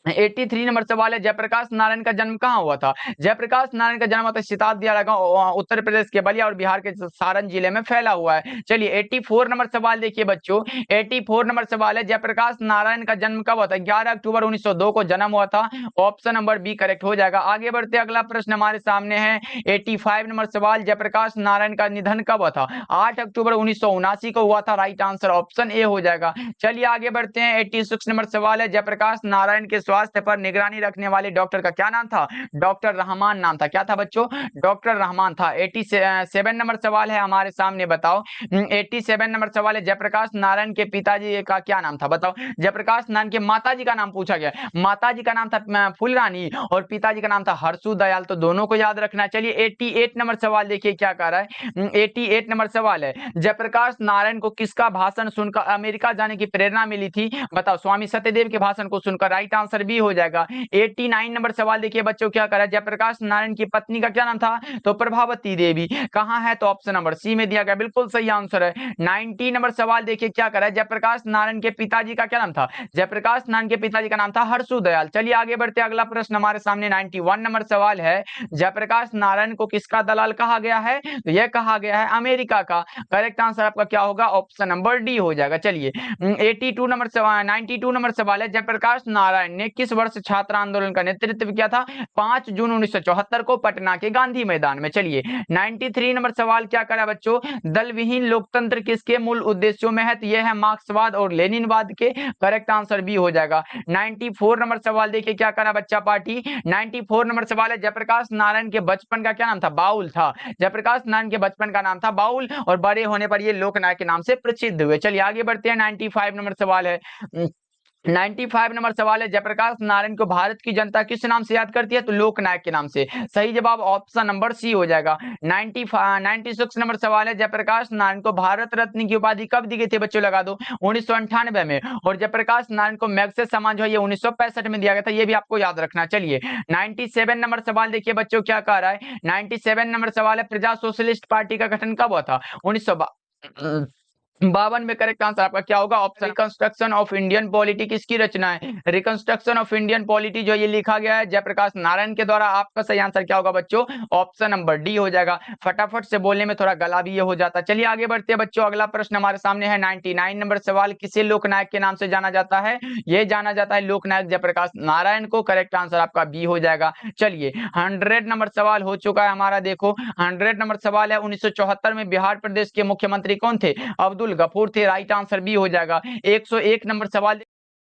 83 नंबर सवाल है, जयप्रकाश नारायण का जन्म कहाँ हुआ था? जयप्रकाश नारायण का जन्म होता है सितादिया गांव, उत्तर प्रदेश के बलिया और बिहार के सारण जिले में फैला हुआ है। चलिए 84 नंबर सवाल देखिए बच्चों, 84 नंबर सवाल है, जयप्रकाश नारायण का जन्म कब हुआ था? 11 अक्टूबर 1902 को जन्म हुआ था, ऑप्शन नंबर बी करेक्ट हो जाएगा। आगे बढ़ते अगला प्रश्न हमारे सामने है, 85 नंबर सवाल, जयप्रकाश नारायण का निधन कब हुआ था? 8 अक्टूबर 1979 को हुआ था, राइट आंसर ऑप्शन ए हो जाएगा। चलिए आगे बढ़ते हैं, 86 नंबर सवाल है, जयप्रकाश नारायण के स्वास्थ्य पर निगरानी रखने वाले डॉक्टर का क्या नाम था? डॉक्टर रहमान नाम था। क्या था बच्चों? डॉक्टर रहमान था। 87 नंबर सवाल है हमारे सामने, बताओ। 87 नंबर सवाल है, जयप्रकाश नारायण के पिताजी का क्या नाम था? बताओ। जयप्रकाश नारायण के माताजी का नाम पूछा गया। माताजी का नाम था फूलरानी और पिताजी का नाम था हरसू दयाल, तो दोनों को याद रखना। चलिए 88 नंबर सवाल देखिए क्या कह रहा है। 88 नंबर सवाल है, जयप्रकाश नारायण को किसका भाषण सुनकर अमेरिका जाने की प्रेरणा मिली थी? बताओ। स्वामी सत्यदेव के भाषण को सुनकर। राइट आंसर बी हो जाएगा। 89 नंबर सवाल देखिए बच्चों क्या कर रहा है, जयप्रकाश नारायण की पत्नी का क्या नाम था? तो प्रभावती देवी। कहां है? तो ऑप्शन नंबर सी में दिया गया, बिल्कुल सही आंसर है। 90 नंबर सवाल देखिए क्या कर रहा है, जयप्रकाश नारायण के पिताजी का क्या नाम था? जयप्रकाश नारायण के पिताजी का नाम था हरसू दयाल। चलिए आगे बढ़ते, अगला प्रश्न हमारे सामने 91 नंबर सवाल है, जयप्रकाश नारायण को किसका दलाल कहा गया है? तो यह कहा गया है अमेरिका का। करेक्ट आंसर आपका क्या होगा? ऑप्शन नंबर डी हो जाएगा। चलिए 92 नंबर सवाल 92 नंबर सवाल है, जयप्रकाश नारायण ने किस वर्ष छात्र आंदोलन का नेतृत्व किया था? 5 जून 1974 को पटना के गांधी मैदान में। चलिए 93 नंबर सवाल क्या करा बच्चों, दल विहीन लोकतंत्र किसके मूल उद्देश्यों में है? तो यह है मार्क्सवाद और लेनिनवाद के। करेक्ट आंसर बी हो जाएगा। 94 नंबर सवाल देखिए क्या करा बच्चा पार्टी। 94 नंबर सवाल है, जयप्रकाश नारायण के बचपन का क्या नाम था? बाउल था। जयप्रकाश नारायण के बचपन का नाम था बाउल और बड़े होने पर ये लोकनायक के नाम से प्रसिद्ध हुए। चलिए आगे बढ़ते हैं, 95 नंबर सवाल है। 95 नंबर सवाल है, जयप्रकाश नारायण को भारत की जनता किस नाम से याद करती है? तो लोकनायक के नाम से। सही जवाब ऑप्शन नंबर सी हो जाएगा। 96 नंबर सवाल है, जयप्रकाश नारायण को भारत रत्न की उपाधि कब दी गई थी? बच्चों लगा दो, 1998 में। और जयप्रकाश नारायण को मैग्सेसे सम्मान जो है ये 1965 में दिया गया था, ये भी आपको याद रखना। चलिए 97 नंबर सवाल देखिए बच्चों क्या कह रहा है। 97 नंबर सवाल है, प्रजा सोशलिस्ट पार्टी का गठन कब हुआ था? 1952 में। करेक्ट आंसर आपका क्या होगा? Option reconstruction of Indian polity किसकी रचना है? रिकंस्ट्रक्शन ऑफ इंडियन पॉलिटी जो ये लिखा गया है जयप्रकाश नारायण के द्वारा। आपका सही आंसर क्या होगा बच्चों? ऑप्शन नंबर डी हो जाएगा। फटाफट से बोलने में थोड़ा गला भी ये हो जाता। चलिए आगे बढ़ते हैं बच्चों, अगला प्रश्न हमारे सामने है 99 नंबर सवाल, किसे लोकनायक के नाम से जाना जाता है? ये जाना जाता है लोकनायक जयप्रकाश नारायण को। करेक्ट आंसर आपका बी हो जाएगा। चलिए 100 नंबर सवाल हो चुका है हमारा, देखो 100 नंबर सवाल है, 1974 में बिहार प्रदेश के मुख्यमंत्री कौन थे? अब्दुल गफूर थे। राइट आंसर बी हो जाएगा। 101 नंबर सवाल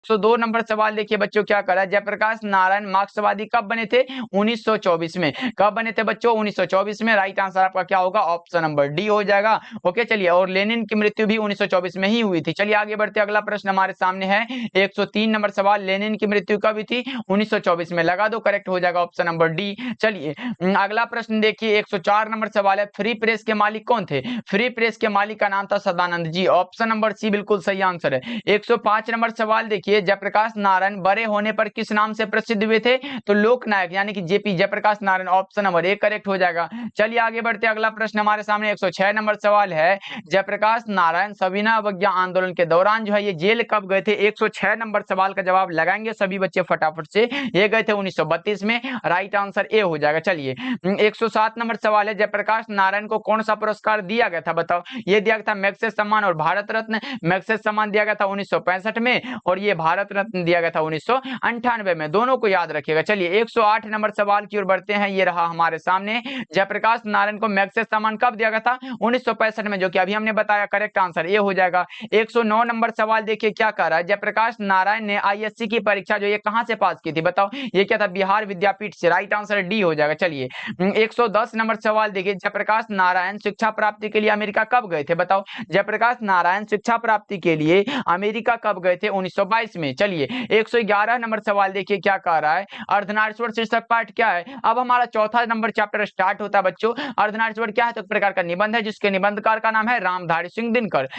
102 नंबर सवाल देखिए बच्चों क्या करा है, जयप्रकाश नारायण मार्क्सवादी कब बने थे? 1924 में। कब बने थे बच्चों? 1924 में। राइट आंसर आपका क्या होगा? ऑप्शन नंबर डी हो जाएगा। ओके चलिए, और लेनिन की मृत्यु भी 1924 में ही हुई थी। चलिए आगे बढ़ते, अगला प्रश्न हमारे सामने है 103 नंबर सवाल, लेनिन की मृत्यु कब हुई थी? 1924 में। लगा दो, करेक्ट हो जाएगा ऑप्शन नंबर डी। चलिए अगला प्रश्न देखिए 104 नंबर सवाल है, फ्री प्रेस के मालिक कौन थे? फ्री प्रेस के मालिक का नाम था सदानंद जी। ऑप्शन नंबर सी बिल्कुल सही आंसर है। 105 नंबर सवाल देखिए, जयप्रकाश नारायण बड़े होने पर किस नाम से प्रसिद्ध हुए थे? तो लोकनायक यानी कि JP Jayaprakash Narayan. Option number A correct हो जाएगा। चलिए आगे बढ़ते, अगला प्रश्न हमारे सामने 106 नंबर सवाल है, जयप्रकाश नारायण सविनय अवज्ञा आंदोलन के दौरान जो है ये जेल कब गए थे? 106 नंबर सवाल का जवाब लगाएंगे सभी बच्चे फटाफट से। ये गए थे 1932 में। राइट आंसर ए हो जाएगा। चलिए 107 नंबर सवाल है, जयप्रकाश नारायण को कौन सा पुरस्कार दिया गया था? बताओ। ये दिया गया था मैग्सेसे सम्मान और भारत रत्न। मैग्सेसे सम्मान दिया गया था 1965 में और ये भारत रत्न दिया गया था 1998 में। दोनों को याद रखिएगा। चलिए 108 नंबर सवाल की ओर बढ़ते हैं, ये रहा हमारे सामने, जयप्रकाश नारायण को मैग्सेसे सम्मान कब दिया गया था? 1965 में, जो कि अभी हमने बताया। करेक्ट आंसर ये हो जाएगा। 109 नंबर सवाल देखिए क्या कह रहा है, जयप्रकाश नारायण ने आईएससी की परीक्षा जो ये कहां से पास की थी? बताओ। ये क्या था? बिहार विद्यापीठ से। राइट आंसर डी हो जाएगा। चलिए 110 नंबर सवाल देखिए, जयप्रकाश नारायण शिक्षा प्राप्ति के लिए अमेरिका कब गए थे? बताओ। जयप्रकाश नारायण शिक्षा प्राप्ति के लिए अमेरिका कब गए थे? 1922 में। चलिए 111 नंबर सवाल देखिए क्या कह रहा है, अर्धनारीश्वर शीर्षक पाठ क्या है? अब हमारा चौथा नंबर चैप्टर स्टार्ट होता है बच्चों। अर्धनारीश्वर क्या है? तो एक प्रकार का निबंध है जिसके निबंधकार का नाम है रामधारी सिंह दिनकर।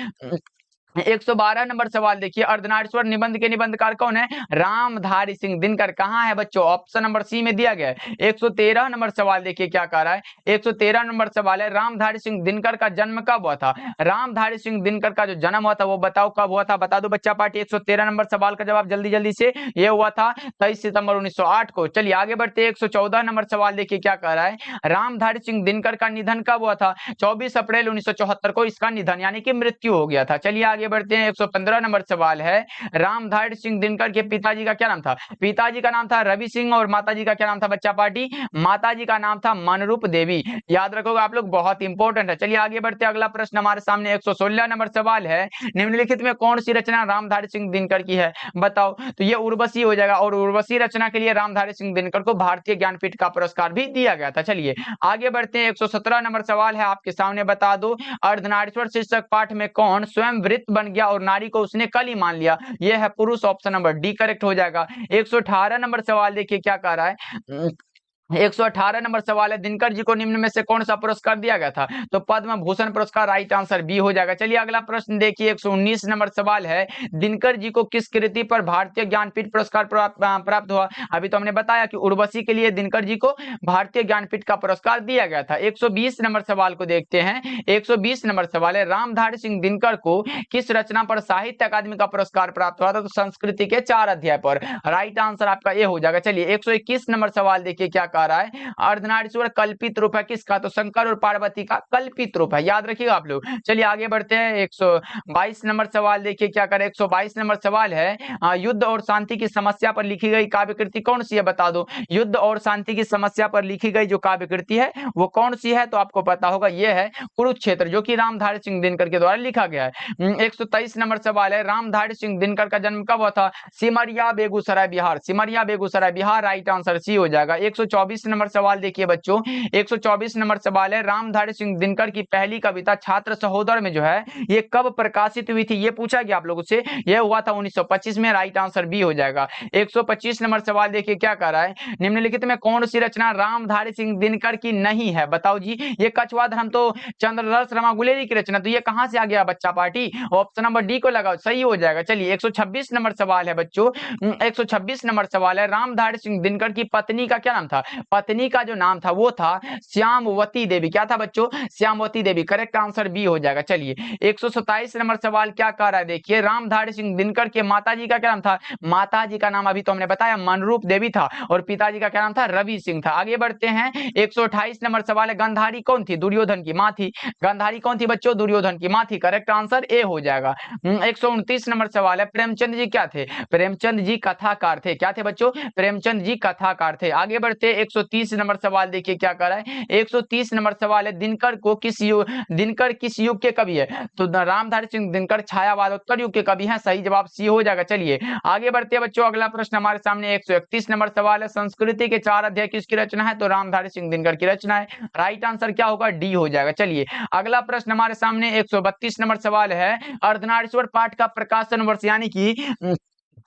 112 नंबर सवाल देखिए, अर्धनारीश्वर निबंध के निबंधकार कौन है? रामधारी सिंह दिनकर। कहां है बच्चों? ऑप्शन नंबर सी में दिया गया है। 113 नंबर सवाल देखिए क्या कह रहा है, 113 नंबर सवाल है, रामधारी सिंह दिनकर का जन्म कब हुआ था? रामधारी सिंह दिनकर का जो जन्म हुआ था वो बताओ कब हुआ था? बता दो बच्चा पार्टी। 113 नंबर सवाल का जवाब जल्दी जल्दी से। ये हुआ था 23 सितंबर 1908 को। चलिए आगे बढ़ते, 114 नंबर सवाल देखिए क्या कह रहा है, रामधारी सिंह दिनकर का निधन कब हुआ था? 24 अप्रैल 1974 को इसका निधन यानी कि मृत्यु हो गया था। चलिए आगे बढ़ते हैं। 115 नंबर सवाल है, रामधारी सिंह दिनकर के पिताजी का क्या नाम था? पिताजी का नाम था रवि सिंह और माताजी का क्या नाम था बच्चा पार्टी? माताजी का नाम था मनरूप देवी। याद रखोगे आप लोग, बहुत इंपॉर्टेंट है। चलिए आगे बढ़ते हैं, अगला प्रश्न हमारे सामने 116 नंबर सवाल है, निम्नलिखित में कौन सी रचना रामधारी सिंह दिनकर की है? बताओ। तो ये उर्वशी हो जाएगा, और उर्वशी रचना के लिए रामधारी सिंह दिनकर को भारतीय ज्ञानपीठ का पुरस्कार भी दिया गया था। चलिए आगे बढ़ते हैं। 117 नंबर सवाल है आपके सामने, बता दो, अर्धनारीश्वर शीर्षक पाठ में कौन स्वयं वृत्त बन गया और नारी को उसने कली मान लिया? यह है पुरुष, ऑप्शन नंबर डी करेक्ट हो जाएगा। 118 नंबर सवाल देखिए क्या कह रहा है। 118 नंबर सवाल है, दिनकर जी को निम्न में से कौन सा पुरस्कार दिया गया था? तो पद्म भूषण पुरस्कार, राइट आंसर बी हो जाएगा। चलिए अगला प्रश्न देखिए, 119 नंबर सवाल है, दिनकर जी को किस कृति पर भारतीय ज्ञानपीठ पुरस्कार प्राप्त हुआ? अभी तो हमने बताया कि उर्वशी के लिए दिनकर जी को भारतीय ज्ञानपीठ का पुरस्कार दिया गया था। 120 नंबर सवाल को देखते हैं। 120 नंबर सवाल है, रामधारी सिंह दिनकर को किस रचना पर साहित्य अकादमी का पुरस्कार प्राप्त हुआ था? तो संस्कृति के 4 अध्याय पर, राइट आंसर आपका ए हो जाएगा। चलिए 121 नंबर सवाल देखिए क्या रहा है, अर्धनारीश्वर कल्पित रूप है किसका? तो शंकर और पार्वती का कल्पित रूप है, याद रखिएगा आप लोग। चलिए आगे बढ़ते हैं। 122 नंबर सवाल देखिए क्या करें। 122 नंबर सवाल है, युद्ध और शांति की समस्या पर लिखी गई काव्य कृति कौन सी है? बता दो। युद्ध और शांति की समस्या पर लिखी गई जो काव्य कृति है वो कौन सी है? तो आपको पता होगा, ये है कुरुक्षेत्र, जो कि रामधारी सिंह दिनकर के द्वारा लिखा गया है। 123 नंबर सवाल है, रामधारी सिंह दिनकर का जन्म कब हुआ था? Simaria Begusarai Bihar, Simaria Begusarai Bihar, right answer C हो जाएगा। 124 नंबर सवाल देखिए बच्चों, 124 नंबर सवाल है, रामधारी सिंह दिनकर की पहली कविता छात्र सहोदर में जो है ये कब प्रकाशित हुई थी? ये पूछा गया आप लोगों से, ये हुआ था 1925 में, राइट आंसर बी हो जाएगा। 125 नंबर सवाल देखिए क्या कह रहा है, निम्नलिखित में कौन सी रचना रामधारी सिंह दिनकर की नहीं है? बताओ जी। ये कछुआ धर्म तो चंद्ररस रमा गुलेरी की रचना, तो ये कहां से आ गया बच्चा पार्टी? ऑप्शन नंबर डी को लगाओ, सही हो जाएगा। चलिए 126 नंबर सवाल है बच्चों, 126 नंबर सवाल है, रामधारी सिंह दिनकर की पत्नी का क्या नाम था? पत्नी का जो नाम था वो था श्यामवती देवी। क्या था बच्चों? श्यामवती देवी, करेक्ट आंसर बी हो जाएगा। चलिए 127 नंबर सवाल क्या कह रहा है देखिए, रामधारी सिंह दिनकर के माताजी का क्या नाम था? माताजी का नाम अभी तो हमने बताया मनरूप देवी था, और पिताजी का क्या नाम था? रवि सिंह था। आगे बढ़ते हैं। 128 नंबर सवाल है, गांधारी कौन थी? दुर्योधन की मां थी। गांधारी कौन थी बच्चों? दुर्योधन की मां थी, करेक्ट आंसर ए हो जाएगा। 129 नंबर सवाल है, प्रेमचंद जी क्या थे? प्रेमचंद जी कथाकार थे। क्या थे बच्चों? प्रेमचंद जी कथाकार थे। आगे बढ़ते 130 नंबर सवाल देखिए क्या कर रहा है। 130 नंबर सवाल है, दिनकर किस युग के कवि है? तो रामधारी सिंह दिनकर छायावादोत्तर युग के कवि हैं, सही जवाब सी हो जाएगा। चलिए आगे बढ़ते हैं बच्चों, अगला प्रश्न हमारे सामने 131 नंबर सवाल है, संस्कृति के 4 अध्याय किसकी रचना है? तो रामधारी सिंह दिनकर की रचना है, राइट आंसर क्या होगा? डी हो जाएगा। चलिए अगला प्रश्न हमारे सामने 132 नंबर सवाल है, अर्धनारीश्वर पाठ का प्रकाशन वर्ष यानी कि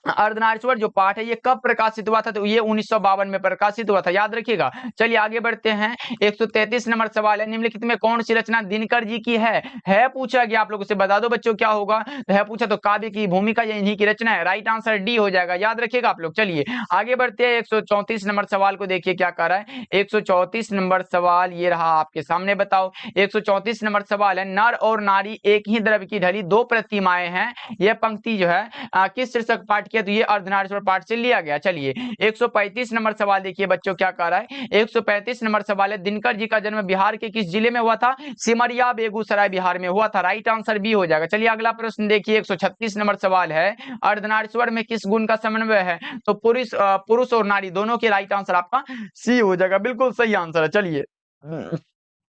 अर्धनारीश्वर जो पाठ है ये कब प्रकाशित हुआ था? तो ये 1952 में प्रकाशित हुआ था, याद रखिएगा। चलिए आगे बढ़ते हैं। 133 नंबर सवाल है, निम्नलिखित में कौन सी रचना दिनकर जी की है पूछा गया, आप लोगों से बता दो बच्चों क्या होगा? है पूछा तो काव्य की भूमिका ये इन्हीं की रचना है, राइट आंसर डी हो जाएगा, याद रखिएगा आप लोग। चलिए आगे बढ़ते हैं। 134 नंबर सवाल को देखिए क्या कर रहा है। 134 नंबर सवाल ये रहा आपके सामने, बताओ। 134 नंबर सवाल है, नर और नारी एक ही द्रव्य की ढली दो प्रतिमाएं हैं, यह पंक्ति जो है किस शीर्षक पाठ तो ये अर्धनारीश्वर पाठ से लिया गया। चलिए 135 नंबर सवाल देखिए बच्चों क्या कह रहा है। 135 नंबर सवाल है, दिनकर जी का जन्म बिहार के किस जिले में हुआ था? सिमरिया बेगूसराय बिहार में हुआ था, राइट आंसर बी हो जाएगा। चलिए अगला प्रश्न देखिए 136 नंबर सवाल है, अर्धनारीश्वर में किस गुण का समन्वय है? तो पुरुष और नारी दोनों के, राइट आंसर आपका सी हो जाएगा, बिल्कुल सही आंसर है। चलिए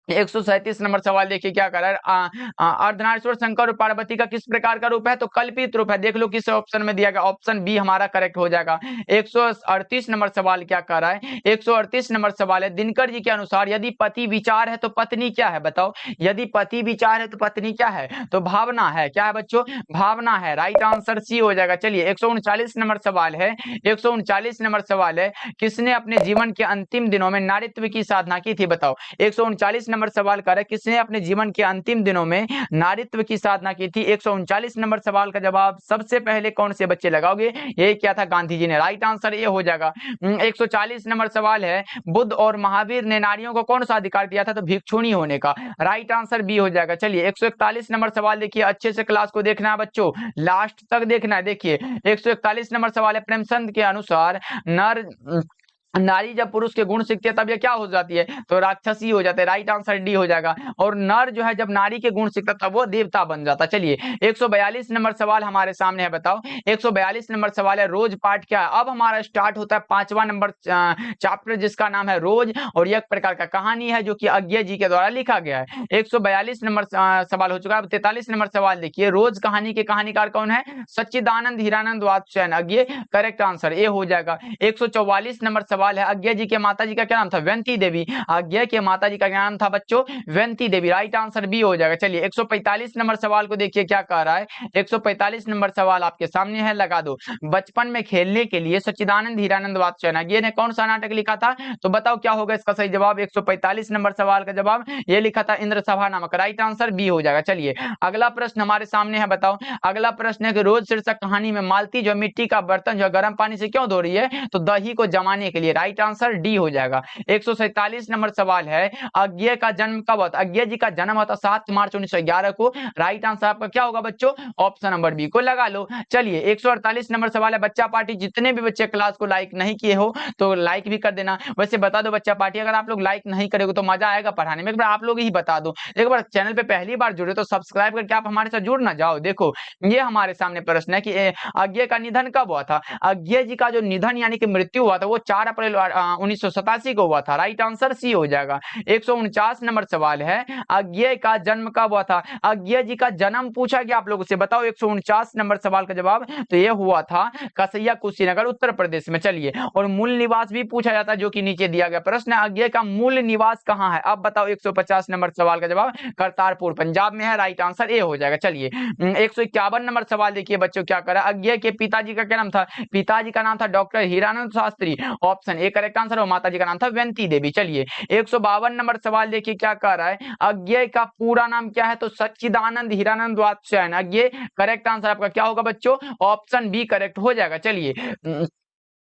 137 नंबर सवाल देखिए क्या कर रहा है, अर्धनारीश्वर शंकर और पार्वती का किस प्रकार का रूप है? तो कल्पित रूप है। देख लो किस ऑप्शन में दिया गया, ऑप्शन बी हमारा करेक्ट हो जाएगा। 138 नंबर सवाल क्या कर रहा है। 138 नंबर सवाल है, दिनकर जी के अनुसार यदि पति विचार है तो पत्नी क्या है? बताओ। यदि पति विचार है तो पत्नी क्या है? तो भावना है। क्या है बच्चों? भावना है, राइट आंसर सी हो जाएगा। चलिए 139 नंबर सवाल है, 139 नंबर सवाल है, किसने अपने जीवन के अंतिम दिनों में नारीत्व की साधना की थी? बताओ। 139 नंबर सवाल कर है, किसने अपने जीवन के अंतिम दिनों में नारीत्व की साधना की थी? 139 नंबर सवाल का जवाब सबसे पहले कौन से बच्चे लगाओगे? ये क्या था? गांधी जी ने, राइट आंसर ये हो जाएगा। 140 नंबर सवाल है, बुद्ध और महावीर ने नारियों को कौन सा अधिकार दिया था? तो भिक्षुणी होने का, राइट आंसर बी हो जाएगा। चलिए 141 नंबर सवाल देखिए, अच्छे से क्लास को देखना है बच्चों, लास्ट तक देखना है। देखिए 141 नंबर सवाल है, प्रेमचंद के अनुसार नारी जब पुरुष के गुण सीखती है तब ये क्या हो जाती है, तो राक्षसी हो जाते हैं। राइट आंसर डी हो जाएगा। और नर जो है जब नारी के गुण सीखता तब वो देवता बन जाता। चलिए 142 नंबर सवाल हमारे सामने है, बताओ 142 नंबर सवाल है, रोज पाठ क्या है। अब हमारा स्टार्ट होता है 5वां नंबर चैप्टर जिसका नाम है रोज, और ये एक प्रकार का कहानी है जो कि अज्ञे जी के द्वारा लिखा गया है। 142 नंबर सवाल हो चुका है। 43 नंबर सवाल देखिए, रोज कहानी के कहानीकार कौन है, Sachchidanand Hiranand Vatsyayan Agyeya, correct answer A हो जाएगा। 144 नंबर सवाल है, अज्ञे जी के माता जी का क्या नाम था, व्यंती देवी। अज्ञे के माता जी का क्या नाम था बच्चों, व्यंती देवी। राइट आंसर बी हो जाएगा। चलिए 145 नंबर सवाल को देखिए क्या कह रहा है। 145 नंबर सवाल आपके सामने है, लगा दो। बचपन में खेलने के लिए सच्चिदानंद हीरानंद वात्स्यायन अज्ञे ने कौन सा नाटक लिखा था, तो बताओ क्या होगा इसका सही जवाब। 145 नंबर सवाल का जवाब ये लिखा था इंद्र सभा नामक। राइट आंसर बी हो जाएगा। चलिए अगला प्रश्न हमारे सामने है, बताओ। अगला प्रश्न है कि रोज शीर्षक कहानी में मालती जो मिट्टी का बर्तन जो गर्म पानी से क्यों धो रही है, तो दही को जमाने के लिए। राइट आंसर डी हो जाएगा। 147 नंबर सवाल है, अज्ञे का जन्म कब हुआ था, अज्ञे जी का जन्म हुआ था 7 मार्च 1911 को। राइट आंसर आपका क्या होगा बच्चों, ऑप्शन नंबर बी को लगा लो। चलिए 148 नंबर सवाल है, बच्चा पार्टी जितने भी बच्चे क्लास को लाइक नहीं किए हो तो लाइक भी कर देना। वैसे बता दो बच्चा पार्टी अगर आप लोग लाइक नहीं करेंगे तो मजा आएगा पढ़ाने में, एक बार आप लोग ही बता दो। एक बार चैनल पे पहली बार जुड़े तो सब्सक्राइब करके आप हमारे साथ जुड़ ना जाओ। देखो ये हमारे सामने प्रश्न है कि अज्ञे का निधन कब हुआ था। अज्ञे जी का जो निधन यानी कि मृत्यु हुआ था वो 4 अप्रैल 1987 को हुआ था। राइट आंसर सी हो जाएगा। 149 नंबर सवाल है, अज्ञे का जन्म कब हुआ था। अज्ञे जी का जन्म पूछा गया आप लोगों से, बताओ 149 नंबर सवाल का जवाब, तो ये हुआ था कसैया कुशीनगर उत्तर प्रदेश में। चलिए और मूल निवास भी पूछा जाता है जो कि नीचे दिया गया प्रश्न, अज्ञे का मूल निवास कहाँ है। अब बताओ 150 नंबर सवाल का जवाब करतारपुर पंजाब में है। राइट आंसर ए हो जाएगा। चलिए 151 नंबर सवाल देखिए बच्चों क्या करा, अज्ञे के पिताजी का क्या नाम था, पिताजी का नाम था doctor Hiranand Shastri, option A correct answer. और माता जी का नाम था व्यंती देवी। चलिए 152 नंबर सवाल देखिए क्या कह रहा है, अज्ञे का पूरा नाम क्या है, तो सच्चिदानंद हीरानंद वात्स्यायन अज्ञे, करेक्ट आंसर आपका क्या होगा बच्चों, ऑप्शन बी करेक्ट हो जाएगा। चलिए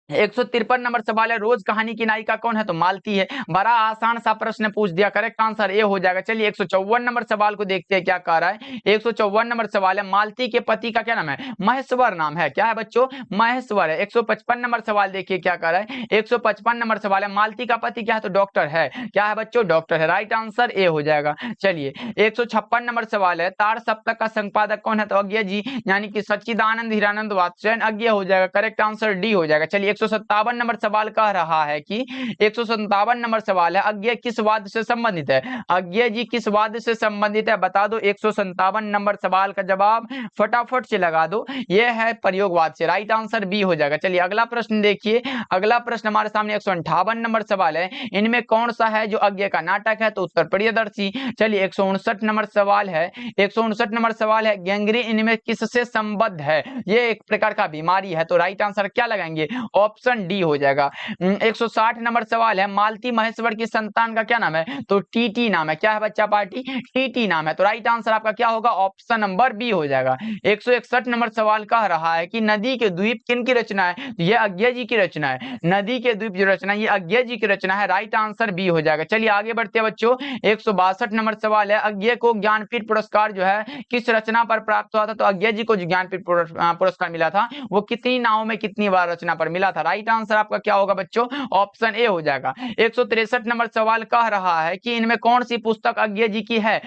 153 नंबर सवाल है, रोज कहानी की नायिका कौन है, तो मालती है। बड़ा आसान सा प्रश्न पूछ दिया, करेक्ट आंसर ए हो जाएगा। चलिए 154 नंबर सवाल को देखते हैं क्या कह रहा है। 154 नंबर सवाल है, मालती के पति का क्या नाम है, महेश्वर नाम है। क्या है बच्चों, महेश्वर है। 155 नंबर सवाल देखिए क्या कह रहा है। 155 नंबर सवाल है, मालती का पति क्या है, तो डॉक्टर है। क्या है बच्चों, डॉक्टर है। राइट आंसर ए हो जाएगा। चलिए 156 नंबर सवाल है, तार सप्तक का संपादक कौन है, तो अज्ञे जी यानी कि सच्चिदानंद हीरानंद वात्स्यायन अज्ञे हो जाएगा। करेक्ट आंसर डी हो जाएगा। चलिए 157 नंबर सवाल कह रहा है कि 157 नंबर सवाल है, अज्ञे किस वाद्य से संबंधित है, अज्ञे जी किस वाद्य से संबंधित है, बता दो। 157 नंबर सवाल का जवाब फटाफट से लगा दो, यह है प्रयोगवाद से। राइट आंसर बी हो जाएगा। चलिए अगला प्रश्न देखिए, अगला प्रश्न हमारे सामने 158 नंबर सवाल है, इनमें कौन सा है जो अज्ञे का नाटक है, तो उत्तर प्रियदर्शी। चलिए 159 नंबर सवाल है, 159 नंबर सवाल है, गैंग्रीन इनमें किससे संबद्ध है, ये एक प्रकार का बीमारी है। तो राइट आंसर क्या लगाएंगे, ऑप्शन डी हो जाएगा। 160 नंबर सवाल है, मालती महेश्वर की संतान का क्या नाम है, तो टीटी नाम है। क्या है बच्चा पार्टी, टीटी नाम है। तो राइट आंसर आपका क्या होगा, ऑप्शन नंबर बी हो जाएगा। 161 नंबर सवाल कह रहा है कि नदी के द्वीप किन की रचना है, तो ये अज्ञे जी की रचना है। नदी के द्वीप जो रचना है ये अज्ञे जी की रचना है। राइट आंसर बी हो जाएगा। चलिए आगे बढ़ते हैं बच्चों। 162 नंबर सवाल है, अज्ञे को ज्ञानपीठ पुरस्कार जो है किस रचना पर प्राप्त हुआ था, तो अज्ञे जी को जो ज्ञानपीठ पुरस्कार मिला था वो कितनी नावों में कितनी बार रचना पर मिला था। राइट आंसर आपका क्या होगा बच्चों, ऑप्शन ए हो जाएगा। 163 नंबर सवाल कह रहा है कि इनमें कौन सी पुस्तक अज्ञे जी की है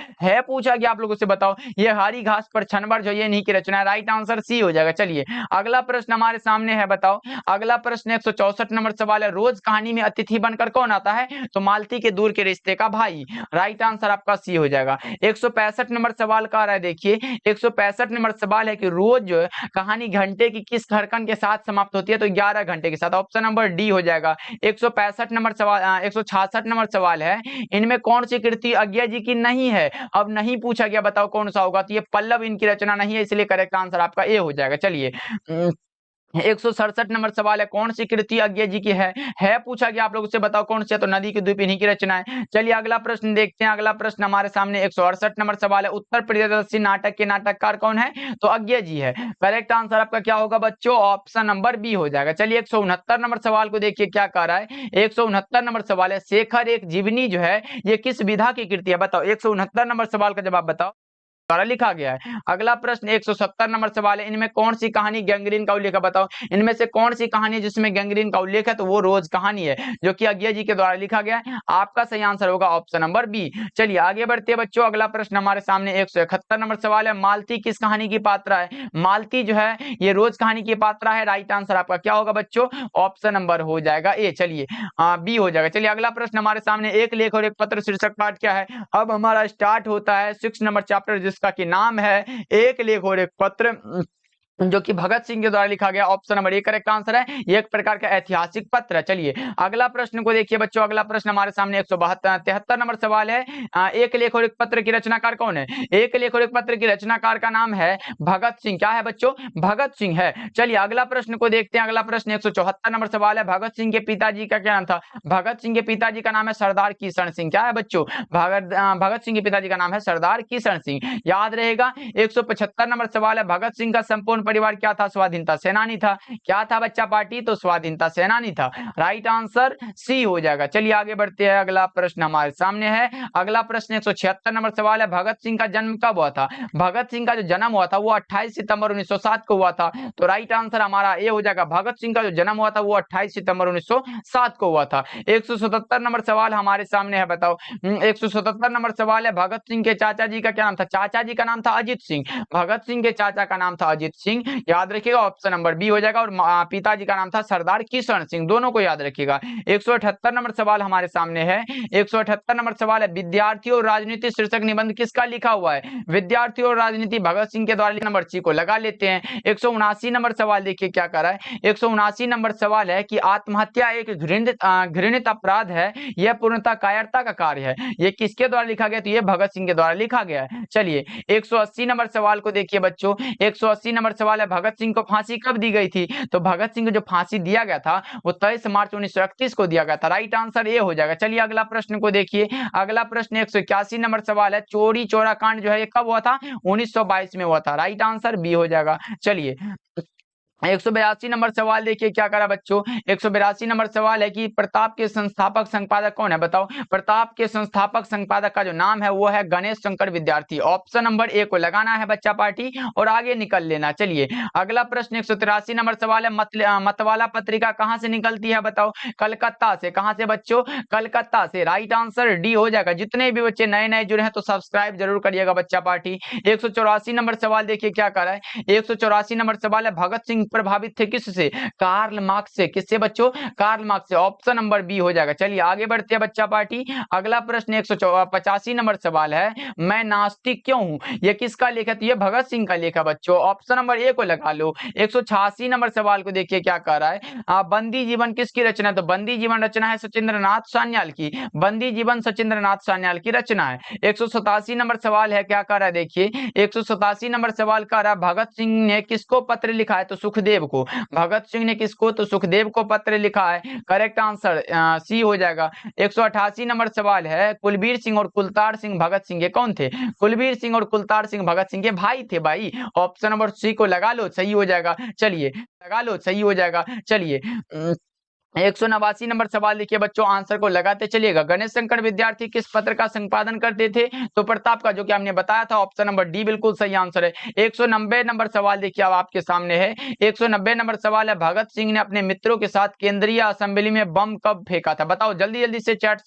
पूछा गया आप लोगों से, बताओ। ये हरी घास पर छनबर जो ये इन्हीं की रचना है। राइट आंसर सी हो जाएगा। चलिए अगला प्रश्न हमारे सामने है, बताओ। अगला प्रश्न 164 नंबर सवाल है, रोज कहानी में अतिथि बनकर कौन आता है, तो मालती के दूर के रिश्ते का भाई। राइट आंसर आपका सी हो जाएगा। 165 नंबर सवाल कह रहा है, देखिए 165 नंबर सवाल है कि रोज जो कहानी घंटे की किस धड़कन के साथ समाप्त होती है, तो 11 घंटे के साथ। ऑप्शन नंबर डी हो जाएगा। 165 नंबर सवाल 166 नंबर सवाल है, इनमें कौन सी कृति अज्ञे जी की नहीं है, अब नहीं पूछा गया, बताओ कौन सा होगा, तो ये पल्लव इनकी रचना नहीं है, इसलिए करेक्ट आंसर आपका ए हो जाएगा। चलिए 167 नंबर सवाल है, कौन सी कृति अज्ञे जी की है पूछा गया आप लोगों से, बताओ कौन सी है, तो नदी के द्वीप इन्हीं की रचना है। चलिए अगला प्रश्न देखते हैं। अगला प्रश्न हमारे सामने 168 नंबर सवाल है, उत्तर प्रियदर्शी नाटक के नाटककार कौन है, तो अज्ञे जी है। करेक्ट आंसर आपका क्या होगा बच्चों, ऑप्शन नंबर बी हो जाएगा। चलिए 169 नंबर सवाल को देखिए क्या कह रहा है। 169 नंबर सवाल है, शेखर एक जीवनी जो है ये किस विधा की कृति है, बताओ। 169 नंबर सवाल का जवाब बताओ। द्वारा लिखा गया है। अगला प्रश्न 170 नंबर सवाल है, इनमें कौन सी कहानी गैंग्रीन का उल्लेख है? बताओ इनमें से कौन सी कहानी है जिसमें गैंग्रीन का उल्लेख है? तो वो रोज कहानी है जो कि अज्ञा जी के द्वारा लिखा गया है। आपका सही आंसर होगा ऑप्शन नंबर बी। चलिए आगे बढ़ते हैं बच्चों, अगला प्रश्न हमारे सामने 171 नंबर सवाल है, मालती किस कहानी की पात्रा है? मालती जो है ये रोज कहानी की पात्रा है। राइट आंसर आपका क्या होगा बच्चों? ऑप्शन नंबर हो जाएगा ए। चलिए बी हो जाएगा। चलिए अगला प्रश्न हमारे सामने, एक लेख और एक पत्र शीर्षक पाठ क्या है? अब हमारा स्टार्ट होता है 6 नंबर चैप्टर जिसका कि नाम है एक लेख और एक पत्र, जो कि भगत सिंह के द्वारा लिखा गया। Option number A correct answer है। ये एक प्रकार का ऐतिहासिक पत्र है। चलिए अगला प्रश्न को देखिए बच्चों, अगला प्रश्न हमारे सामने 173 नंबर सवाल है, एक लेख और एक पत्र की रचनाकार कौन है? एक लेख और एक पत्र की रचनाकार का नाम है भगत सिंह। क्या है बच्चों? भगत सिंह है। चलिए अगला प्रश्न को देखते हैं, अगला प्रश्न 174 नंबर सवाल है, भगत सिंह के पिताजी का क्या नाम था? भगत सिंह के पिताजी का नाम है सरदार किशन सिंह। क्या है बच्चों? भगत सिंह के पिताजी का नाम है सरदार किशन सिंह, याद रहेगा। 175 नंबर सवाल है, भगत सिंह का संपूर्ण परिवार क्या था? स्वाधीनता सेनानी था। क्या था बच्चा पार्टी? तो स्वाधीनता सेनानी था। राइट आंसर सी हो जाएगा। चलिए आगे बढ़ते हैं, अगला प्रश्न हमारे सामने है, अगला प्रश्न 176 नंबर सवाल है, भगत सिंह का जन्म कब हुआ था? भगत सिंह का जो जन्म हुआ था वो 28 सितंबर 1907 को हुआ था। तो राइट आंसर हमारा ए हो जाएगा। भगत सिंह का जो जन्म हुआ था वो 28 सितंबर 1907 को हुआ था। 177 नंबर सवाल हमारे सामने है, बताओ 177 नंबर सवाल है, भगत सिंह के चाचा जी का क्या नाम था? चाचा जी का नाम था अजीत सिंह। भगत सिंह के चाचा का नाम था अजीत सिंह, याद रखिएगा ऑप्शन नंबर बी हो जाएगा। और पिताजी का नाम था सरदार किशन सिंह, दोनों को याद रखिएगा। 178 नंबर सवाल हमारे सामने है, 178 नंबर सवाल है, विद्यार्थी और राजनीति शीर्षक निबंध किसका लिखा हुआ है? विद्यार्थी और राजनीति भगत सिंह के द्वारा। नंबर सी को लगा लेते हैं। 179 नंबर सवाल देखिए क्या कर रहा है, 179 नंबर सवाल है कि आत्महत्या एक घृणित अपराध है, यह पूर्णतः कायरता का कार्य है, ये किसके द्वारा लिखा गया? तो ये भगत सिंह के द्वारा लिखा गया है। चलिए 180 नंबर सवाल को देखिए बच्चों, 180 नंबर सवाल है, भगत सिंह को फांसी कब दी गई थी? तो भगत सिंह को जो फांसी दिया गया था वो 23 मार्च 1931 को दिया गया था। राइट आंसर ए हो जाएगा। चलिए अगला प्रश्न को देखिए, अगला प्रश्न 181 नंबर सवाल है, चोरी चौरा कांड जो है ये कब हुआ था? 1922 में हुआ था। राइट आंसर बी हो जाएगा। चलिए 182 नंबर सवाल देखिए क्या करा बच्चों, 182 नंबर सवाल है कि प्रताप के संस्थापक संपादक कौन है? बताओ प्रताप के संस्थापक संपादक का जो नाम है वो है गणेश शंकर विद्यार्थी। ऑप्शन नंबर ए को लगाना है बच्चा पार्टी और आगे निकल लेना। चलिए अगला प्रश्न 183 नंबर सवाल है, मतवाला पत्रिका कहां से निकलती है? बताओ कलकत्ता से। कहां से बच्चों? कलकत्ता से। राइट आंसर डी हो जाएगा। जितने भी बच्चे नए नए जुड़े हैं तो सब्सक्राइब जरूर करिएगा बच्चा पार्टी। 184 नंबर सवाल देखिए क्या कर रहा है, 184 नंबर सवाल है, भगत सिंह प्रभावित थे किससे? कार्ल मार्क्स से। किससे बच्चों? कार्ल मार्क्स से। ऑप्शन नंबर बी हो जाएगा। चलिए आगे बढ़ते हैं बच्चा पार्टी, अगला प्रश्न 185 नंबर सवाल है, मैं नास्तिक क्यों हूं, यह किसका लेख है? तो यह भगत सिंह का लेख है बच्चों। ऑप्शन नंबर ए को लगा लो। 186 नंबर सवाल को देखिए क्या कह रहा है, बंदी जीवन किसकी रचना है? तो बंदी जीवन रचना है सचिंद्रनाथ सान्याल की। बंदी जीवन सचिंद्रनाथ सान्याल की रचना है। 187 नंबर सवाल है क्या कह रहा है, देखिए 187 नंबर सवाल कह रहा है, भगत सिंह ने किसको पत्र लिखा है? तो सुखदेव को। भगत सिंह ने किसको? तो सुखदेव को पत्र लिखा है। करेक्ट आंसर सी हो जाएगा। 188 नंबर सवाल है, कुलबीर सिंह और कुलतार सिंह भगत सिंह के कौन थे? कुलबीर सिंह और कुलतार सिंह भगत सिंह के भाई थे भाई। ऑप्शन नंबर सी को लगा लो, सही हो जाएगा। चलिए लगा लो, सही हो जाएगा। चलिए 189 नंबर सवाल देखिए बच्चों, आंसर को लगाते चलिएगा। गणेश शंकर विद्यार्थी किस पत्र का संपादन करते थे? तो प्रताप का, जो कि हमने बताया था। ऑप्शन नंबर डी बिल्कुल सही आंसर है। 190 नंबर सवाल देखिए अब आपके सामने है, 190 नंबर सवाल है, भगत सिंह ने अपने मित्रों के साथ केंद्रीय असेंबली में बम कब फेंका था? बताओ जल्दी जल्दी से चैट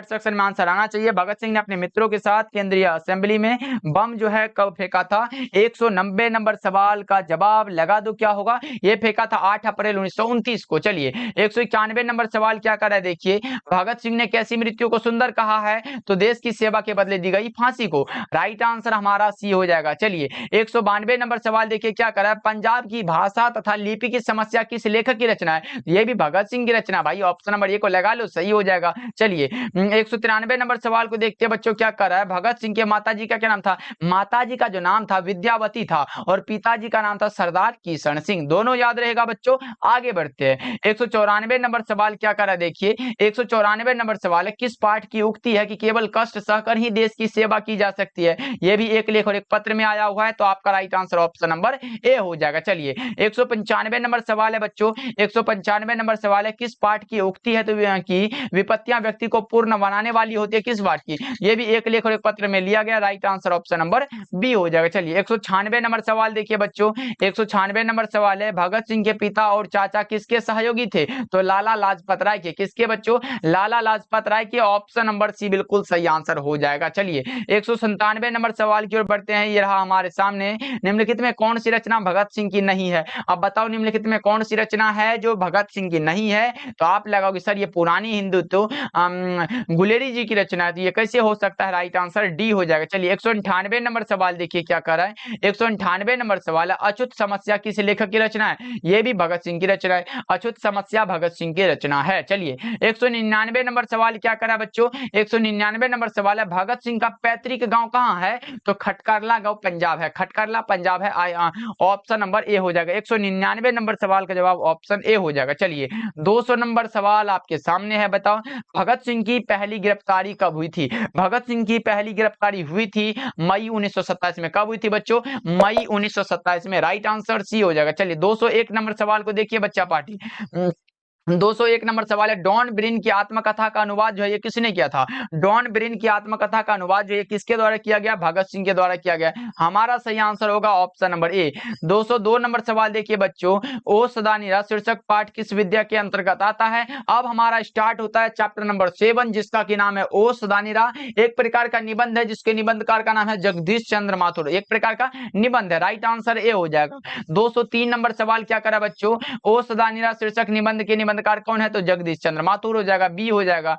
सेक्शन में आंसर आना चाहिए। भगत सिंह ने अपने मित्रों के साथ केंद्रीय असेंबली में बम जो है कब फेंका था? 190 नंबर सवाल का जवाब लगा दो, क्या होगा? ये फेंका था 8 अप्रैल 1929 को। चलिए 191 नंबर सवाल क्या कर रहा है, देखिए भगत सिंह ने कैसी मृत्यु को सुंदर कहा है? तो देश की सेवा के बदले दी गई फांसी को। राइट आंसर हमारा सी हो जाएगा। चलिए 192 नंबर सवाल देखिए क्या कर रहा है, पंजाब की भाषा तथा लिपि की समस्या किस लेखक की रचना है? ये भी भगत सिंह की रचना भाई। ऑप्शन नंबर ए को लगा लो, सही हो जाएगा। चलिए 193 नंबर सवाल को देखते हैं बच्चों क्या कर रहा है, भगत सिंह के माताजी का क्या नाम था? माताजी का जो नाम था विद्यावती था और पिताजी का नाम था सरदार किशन सिंह। दोनों याद रहेगा बच्चों। आगे बढ़ते हैं 194 194 नंबर सवाल क्या करा, देखिए 194 नंबर सवाल है, किस पाठ की उक्ति है कि केवल कष्ट सहकर ही देश की सेवा की जा सकती है। यह भी एक लेख और एक पत्र में आया हुआ है, तो आपका राइट आंसर ऑप्शन नंबर ए हो जाएगा। चलिए 195 नंबर सवाल है बच्चों, 195 नंबर सवाल है, किस पाठ की उक्ति है तो की विपत्तियां व्यक्ति को पूर्ण बनाने वाली होती है, किस पाठ की। यह भी एक लेख और एक पत्र में लिया गया, right answer option number B हो जाएगा। चलिए 196 नंबर सवाल देखिए बच्चों, 196 नंबर सवाल है, भगत सिंह के पिता और चाचा किसके सहयोगी थे, तो लाला लाजपत राय के। किसके बच्चों, लाला लाजपत राय के। ऑप्शन नंबर सी बिल्कुल सही आंसर हो जाएगा। चलिए 197 नंबर सवाल की ओर बढ़ते हैं, ये रहा हमारे सामने, निम्नलिखित में कौन सी रचना भगत सिंह की नहीं है। अब बताओ निम्नलिखित में कौन सी रचना है जो भगत सिंह की नहीं है, तो आप लगाओगे सर ये पुरानी हिंदुत्व गुलेरी जी की रचना है, तो ये कैसे हो सकता है, राइट आंसर डी हो जाएगा। चलिए 198 नंबर सवाल देखिए क्या कर रहा है, 198 नंबर सवाल है, अछूत समस्या किस लेखक की रचना है, ये भी भगत सिंह की रचना है, अछूत समस्या भगत सिंह की रचना है। चलिए 199 नंबर सवाल क्या करा बच्चों, 199 नंबर सवाल है, भगत सिंह का पैतृक गांव कहां है, तो खटकरला गांव पंजाब है, खटकरला पंजाब है। ऑप्शन नंबर ए हो जाएगा। 199 नंबर सवाल का जवाब ऑप्शन ए हो जाएगा। चलिए 200 नंबर सवाल आपके सामने है, बताओ भगत सिंह की पहली गिरफ्तारी कब हुई थी। भगत सिंह की पहली गिरफ्तारी हुई थी मई 1927 में। कब हुई थी बच्चों, मई 1927 में, राइट आंसर सी हो जाएगा। चलिए 201 नंबर सवाल को देखिए बच्चा पार्टी, 201 नंबर सवाल है, डॉन ब्रिन की आत्मकथा का अनुवाद जो है ये किसने किया था। डॉन ब्रिन की आत्मकथा का अनुवाद जो है किसके द्वारा किया गया, भगत सिंह के द्वारा किया गया। हमारा सही आंसर होगा ऑप्शन नंबर ए। 202 नंबर सवाल देखिए बच्चों, ओ सदानीरा शीर्षक पाठ किस विद्या के अंतर्गत आता है। अब हमारा स्टार्ट होता है चैप्टर नंबर 7 जिसका की नाम है ओ सदानीरा। एक प्रकार का निबंध है जिसके निबंधकार का नाम है जगदीश चंद्र माथुर, एक प्रकार का निबंध है, राइट आंसर ए हो जाएगा। 203 नंबर सवाल क्या करा बच्चों, ओ सदानीरा शीर्षक निबंध के निबंधकार कौन है, तो जगदीश चंद्र माथुर हो जाएगा, बी हो जाएगा।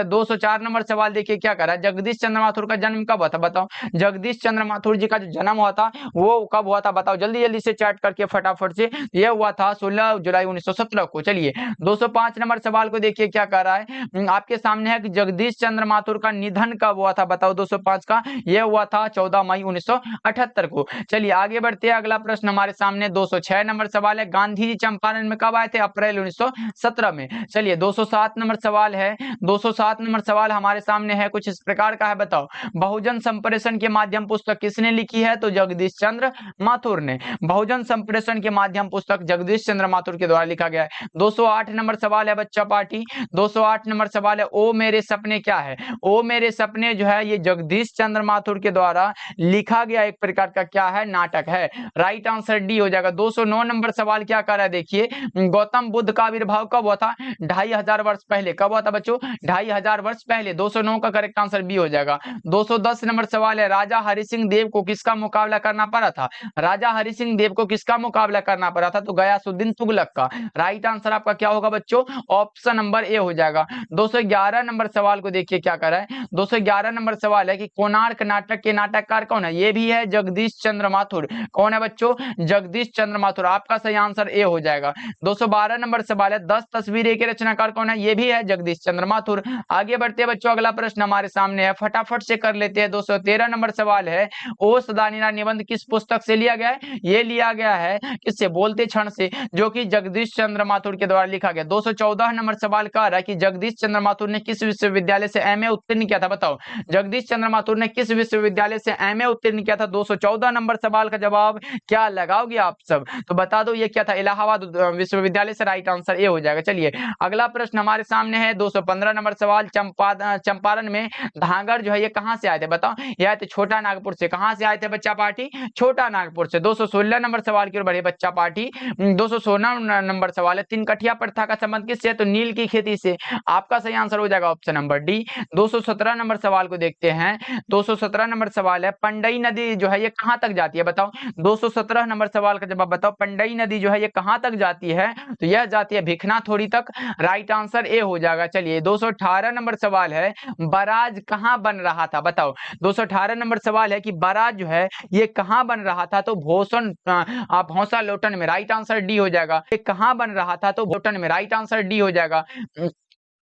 204 नंबर सवाल देखिए क्या करा, जगदीश चंद्र माथुर का जन्म कब हुआ था, बताओ जगदीश चंद्र माथुर जी का जो जन्म हुआ था वो कब हुआ था, बताओ जल्दी जल्दी से चैट करके फटाफट से। यह हुआ था 16 जुलाई 1917 को। चलिए 205 नंबर सवाल को देखिए क्या कर रहा है, आपके सामने है कि जगदीश चंद्र माथुर का निधन कब हुआ था, बताओ 205 का, यह हुआ था 14 मई 1978 को। चलिए आगे बढ़ते हैं, अगला प्रश्न हमारे सामने 206 नंबर सवाल है, गांधी जी चंपारण में कब आए थे, अप्रैल 1917 में। चलिए 207 नंबर सवाल है, 207 नंबर सवाल हमारे सामने है, कुछ इस प्रकार का है, बताओ बहुजन संप्रेषण के माध्यम पुस्तक किसने लिखी है, तो जगदीश चंद्र माथुर ने। बहुजन संप्रेषण के माध्यम पुस्तक जगदीश चंद्र माथुर के द्वारा लिखा गया है। 208 नंबर सवाल है बच्चा पार्टी, 208 नंबर सवाल है, ओ मेरे सपने क्या है। ओ मेरे सपने जो है ये जगदीश चंद्र माथुर के द्वारा लिखा गया एक प्रकार का क्या है, नाटक है, राइट आंसर डी हो जाएगा। 209 नंबर सवाल क्या कर रहा है, देखिए गौतम बुद्ध का आविर्भाव कब हुआ था, 2500 वर्ष पहले। कब हुआ था बच्चों, 2500 वर्ष पहले। 209 का करेक्ट आंसर बी हो जाएगा। 210 नंबर सवाल है, राजा हरि सिंह देव को किसका मुकाबला करना पड़ा था। राजा हरि सिंह देव को किसका मुकाबला करना पड़ा था, तो गयासुद्दीन तुगलक का। राइट आंसर आपका क्या होगा बच्चों, ऑप्शन नंबर ए हो जाएगा। 211 नंबर सवाल को देखिए क्या कर रहा है, 211 नंबर सवाल है कि कोणार्क नाटक के नाटककार कौन है, ये भी है जगदीश चंद्र माथुर। कौन है बच्चों, जगदीश चंद्र माथुर, आपका सही आंसर ए हो जाएगा। 212 नंबर सवाल है, 10 तस्वीरें के रचनाकार कौन है, ये भी है जगदीश चंद्र माथुर। आगे बढ़ते हैं बच्चों, अगला प्रश्न हमारे सामने है, फटाफट से कर लेते हैं। 213 नंबर सवाल है, ओ सदानीरा निबंध किस पुस्तक से लिया गया है, ये लिया गया है किससे, बोलते क्षण से, जो कि जगदीश चंद्र माथुर के द्वारा लिखा गया। 214 नंबर सवाल कह रहा है कि जगदीश चंद्र माथुर ने किस विश्वविद्यालय से एमए उत्तीर्ण किया था, बताओ जगदीश चंद्र माथुर ने किस विश्वविद्यालय से एमए उत्तीर्ण किया था। 214 नंबर सवाल का जवाब क्या लगाओगे आप सब, तो बता दो ये क्या था, इलाहाबाद विश्वविद्यालय से, राइट आंसर ए हो जाएगा। चलिए अगला प्रश्न हमारे सामने है, 215 नंबर सवाल, चंपारण में धांगर जो है ये कहां से आए थे, बताओ ये आए थे छोटा नागपुर से। कहां से आए थे बच्चा पार्टी, छोटा नागपुर से। 216 नंबर सवाल की ओर बढ़े बच्चा पार्टी, 216 नंबर सवाल है, तीन कठिया प्रथा का संबंध किससे, तो नील की खेती से। आपका सही आंसर हो जाएगा ऑप्शन नंबर डी। 217 नंबर सवाल को देखते हैं, 217 नंबर सवाल है, पंडई नदी जो है ये कहां तक जाती है, बताओ 217 नंबर सवाल का जवाब बताओ, पंडई नदी जो है ये कहां तक जाती है, तो यह जाती है भिखना थोड़ी तक, राइट आंसर ए हो जाएगा। चलिए 218 नंबर सवाल है, बराज कहां बन रहा था, बताओ 218 नंबर सवाल है कि बराज जो है ये कहां बन रहा था, तो भौसा लोटन में, राइट आंसर डी हो जाएगा। ये कहां बन रहा था, तो भोटन में, राइट आंसर डी हो जाएगा।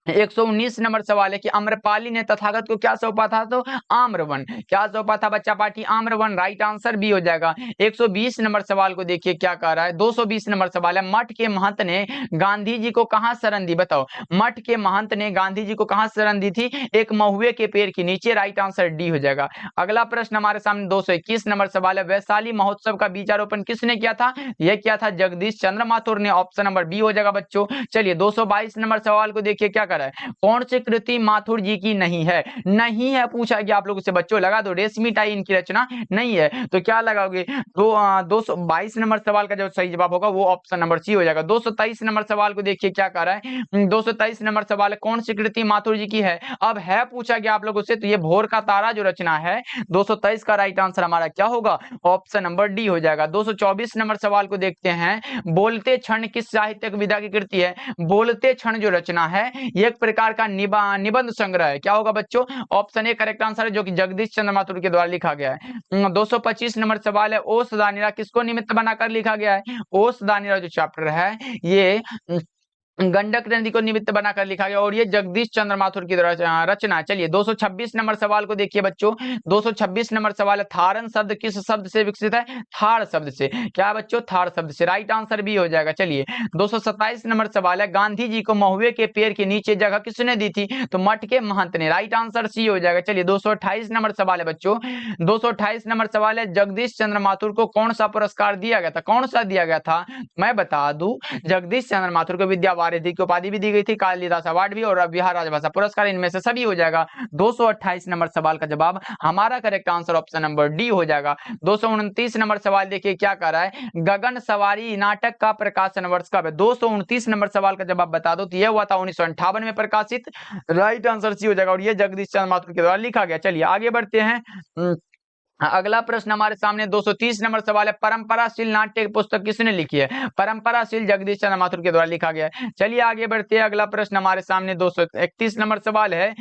119 नंबर सवाल है कि अम्रपाली ने तथागत को क्या सौंपा था, तो आम्रवन। क्या सौंपा था बच्चा पार्टी, आम्रवन। राइट आंसर बी हो जाएगा। 120 नंबर सवाल को देखिए क्या कह रहा है। 220 नंबर सवाल है, मठ के महंत ने गांधी जी को कहां शरण दी, बताओ। मठ के महंत ने गांधी जी को कहां शरण दी थी, एक महुए के पेड़ के नीचे। राइट आंसर डी हो जाएगा। अगला प्रश्न हमारे सामने 221 नंबर सवाल है, वैशाली महोत्सव का बीजारोपण किसने किया था, यह किया था जगदीश चंद्र माथुर ने। ऑप्शन नंबर बी हो जाएगा बच्चों। चलिए 222 नंबर सवाल को देखिए क्या कर रहा है, कौन सी कृति माथुर जी की नहीं है, नहीं है पूछा गया आप लोगों से बच्चों, लगा दो रेशमी टाई इनकी रचना नहीं है, तो क्या लगाओगे। 222 नंबर सवाल का जो सही जवाब होगा वो ऑप्शन नंबर सी हो जाएगा। 223 नंबर सवाल को देखिए क्या कर रहा है, 223 नंबर सवाल है, कौन सी कृति माथुर जी की है, अब है पूछा गया आप लोगों से, तो ये भोर का तारा जो रचना है 223 का राइट आंसर हमारा क्या होगा, ऑप्शन नंबर डी हो जाएगा। 224 नंबर सवाल को देखते हैं, बोलते क्षण किस साहित्यिक विधा की कृति है, बोलते क्षण जो रचना है ये एक प्रकार का निबंध संग्रह है। क्या होगा बच्चों, ऑप्शन ए करेक्ट आंसर है, जो कि जगदीश चंद्र माथुर के द्वारा लिखा गया है। 225 नंबर सवाल है, ओस दानिरा किसको निमित्त बनाकर लिखा गया है, ओस दानिरा जो चैप्टर है ये गंडक नदी को निमित्त बनाकर लिखा गया और ये जगदीश चंद्र माथुर की रचना है। चलिए 226 नंबर सवाल को देखिए बच्चों। 226 नंबर सवाल है, थारन शब्द किस शब्द से विकसित है, थार शब्द से। क्या बच्चों, थार शब्द से। राइट आंसर भी हो जाएगा। चलिए 227 नंबर सवाल है, गांधी जी को महुए के पेड़ के नीचे जगह किसने दी थी, तो मठ के महंत ने। राइट आंसर सी हो जाएगा। चलिए 228 नंबर सवाल है बच्चों। 228 नंबर सवाल है, जगदीश चंद्र माथुर को कौन सा पुरस्कार दिया गया था, कौन सा दिया गया था, मैं बता दूं जगदीश चंद्र माथुर को विद्या वारिधि की उपाधि भी दी गई थी, कालिदास अवार्ड भी और बिहार राजभाषा पुरस्कार, इनमें से सभी हो जाएगा। 228 नंबर सवाल का जवाब हमारा correct answer option number D हो जाएगा। 229 नंबर सवाल देखिए क्या कर रहा है, गगन सवारी नाटक का प्रकाशन वर्ष कब है, 229 नंबर सवाल का जवाब बता दो, तो यह हुआ था 1958 में प्रकाशित। राइट आंसर सी हो जाएगा और यह जगदीश चंद्र माथुर के द्वारा लिखा गया। चलिए आगे बढ़ते हैं। अगला प्रश्न हमारे सामने 230 नंबर सवाल है, परंपराशील नाट्य पुस्तक किसने लिखी है, परंपराशील जगदीश चंद्र माथुर के द्वारा लिखा गया है। चलिए आगे बढ़ते हैं। अगला प्रश्न हमारे सामने 231 नंबर सवाल है,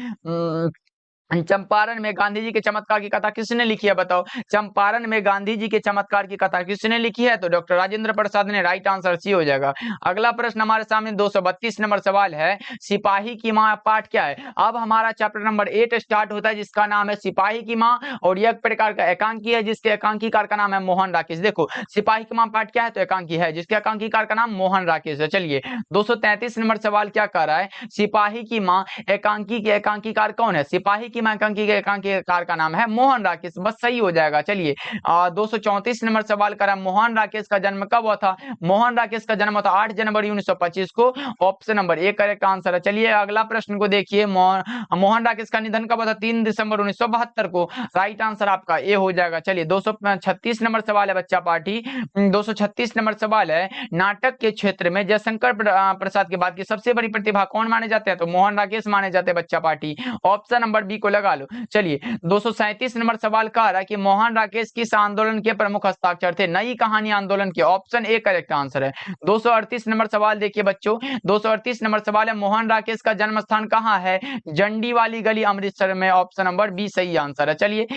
चंपारण में गांधी जी के चमत्कार की कथा किसने लिखी है, बताओ। चंपारण में गांधी जी के चमत्कार की कथा किसने लिखी है, तो डॉक्टर राजेंद्र प्रसाद ने। राइट आंसर सी हो जाएगा। अगला प्रश्न हमारे सामने 232 नंबर सवाल है, सिपाही की मां पाठ क्या है। अब हमारा चैप्टर नंबर 8 स्टार्ट होता है जिसका नाम है सिपाही की मां और यह एक प्रकार का एकांकी है जिसके एकांकीकार का नाम है मोहन राकेश। देखो सिपाही की मां पाठ क्या है, तो एकांकी है जिसके एकांकीकार का नाम मोहन राकेश है। चलिए 233 नंबर सवाल क्या कह रहा है, सिपाही की मां एकांकी के एकांकीकार कौन है, सिपाही की मां एकांकी के एकांकीकार का नाम है मोहन राकेश, बस सही हो जाएगा। चलिए 234 नंबर सवाल कर रहा है, मोहन राकेश का जन्म कब हुआ था, मोहन राकेश का जन्म हुआ था 8 जनवरी 1925 को। Option number A correct answer है। चलिए अगला प्रश्न को देखिए, मोहन राकेश का निधन कब हुआ था, 3 दिसंबर 1972 को। राइट आंसर आपका ए हो जाएगा। चलिए 236 नंबर सवाल है बच्चा पार्टी। 236 नंबर सवाल है, नाटक के क्षेत्र में जयशंकर प्रसाद के बाद की सबसे बड़ी प्रतिभा कौन माने जाते हैं, तो मोहन राकेश माने जाते हैं बच्चा पार्टी। ऑप्शन नंबर बी को लगा लो। चलिए 237 नंबर सवाल कह रहा है कि मोहन राकेश किस आंदोलन के प्रमुख हस्ताक्षर थे, नई कहानी आंदोलन के। ऑप्शन ए करेक्ट आंसर है। 238 नंबर सवाल देखिए बच्चों, 238 नंबर सवाल है, मोहन राकेश का जन्म स्थान कहां है, जंडी वाली गली अमृतसर में। ऑप्शन नंबर बी सही आंसर है। चलिए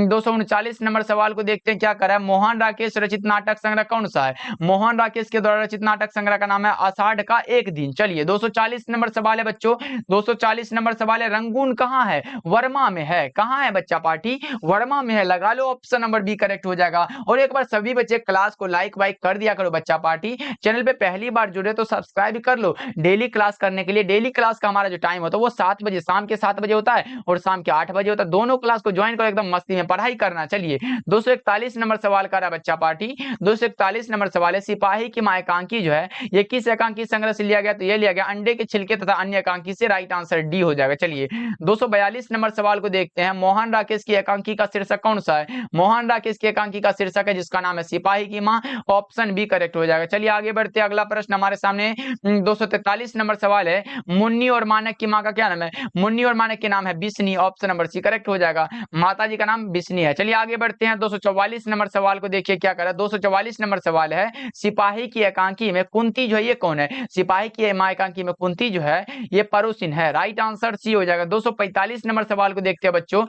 239 नंबर सवाल को देखते हैं क्या कर रहा है, मोहन राकेश रचित नाटक संग्रह कौन सा है, मोहन राकेश के द्वारा रचित नाटक संग्रह का नाम है आषाढ़ का एक दिन। चलिए 240 नंबर सवाल है बच्चों, 240 नंबर सवाल है, रंगून कहां है, वर्मा में है। कहां है बच्चा पार्टी, वर्मा में है, लगा लो ऑप्शन नंबर बी करेक्ट हो जाएगा। और एक बार सभी बच्चे क्लास को लाइक वाइक कर दिया करो बच्चा पार्टी, चैनल पे पहली बार जुड़े तो सब्सक्राइब कर लो डेली क्लास करने के लिए। डेली क्लास का हमारा जो टाइम होता है वो 7 बजे, शाम के 7 बजे होता है और शाम के 8 बजे होता है, दोनों क्लास को ज्वाइन करो, एकदम मस्ती में पढ़ाई करना। चलिए 241 नंबर सवाल कर रहा है बच्चा पार्टी। 241 नंबर सवाल है, सिपाही की मां एकांकी जो है ये किस एकांकी संग्रह से लिया गया, तो ये लिया गया अंडे के छिलके तथा अन्य एकांकी से। राइट आंसर डी हो जाएगा। चलिए 242 नंबर सवाल को देखते हैं, मोहन राकेश की एकांकी का शीर्षक कौन सा है, मोहन राकेश की एकांकी का शीर्षक है जिसका नाम है सिपाही की मां। ऑप्शन बी करेक्ट हो जाएगा। चलिए आगे बढ़ते हैं। अगला प्रश्न हमारे सामने 243 नंबर सवाल है, मुन्नी और मानक की मां का क्या नाम है, मुन्नी और मानक के नाम है बिस्नी। ऑप्शन नंबर सी करेक्ट हो जाएगा, माता जी का नाम बिस्नी है। चलिए आगे बढ़ते हैं। 244 नंबर सवाल को देखिए क्या कर रहा है, 244 नंबर सवाल है, सिपाही की एकांकी में कुंती जो है ये कौन है, सिपाही की मां एकांकी में कुंती जो है ये परुसिन है। राइट आंसर सी हो जाएगा। 245 नंबर सवाल को देखते हैं बच्चों,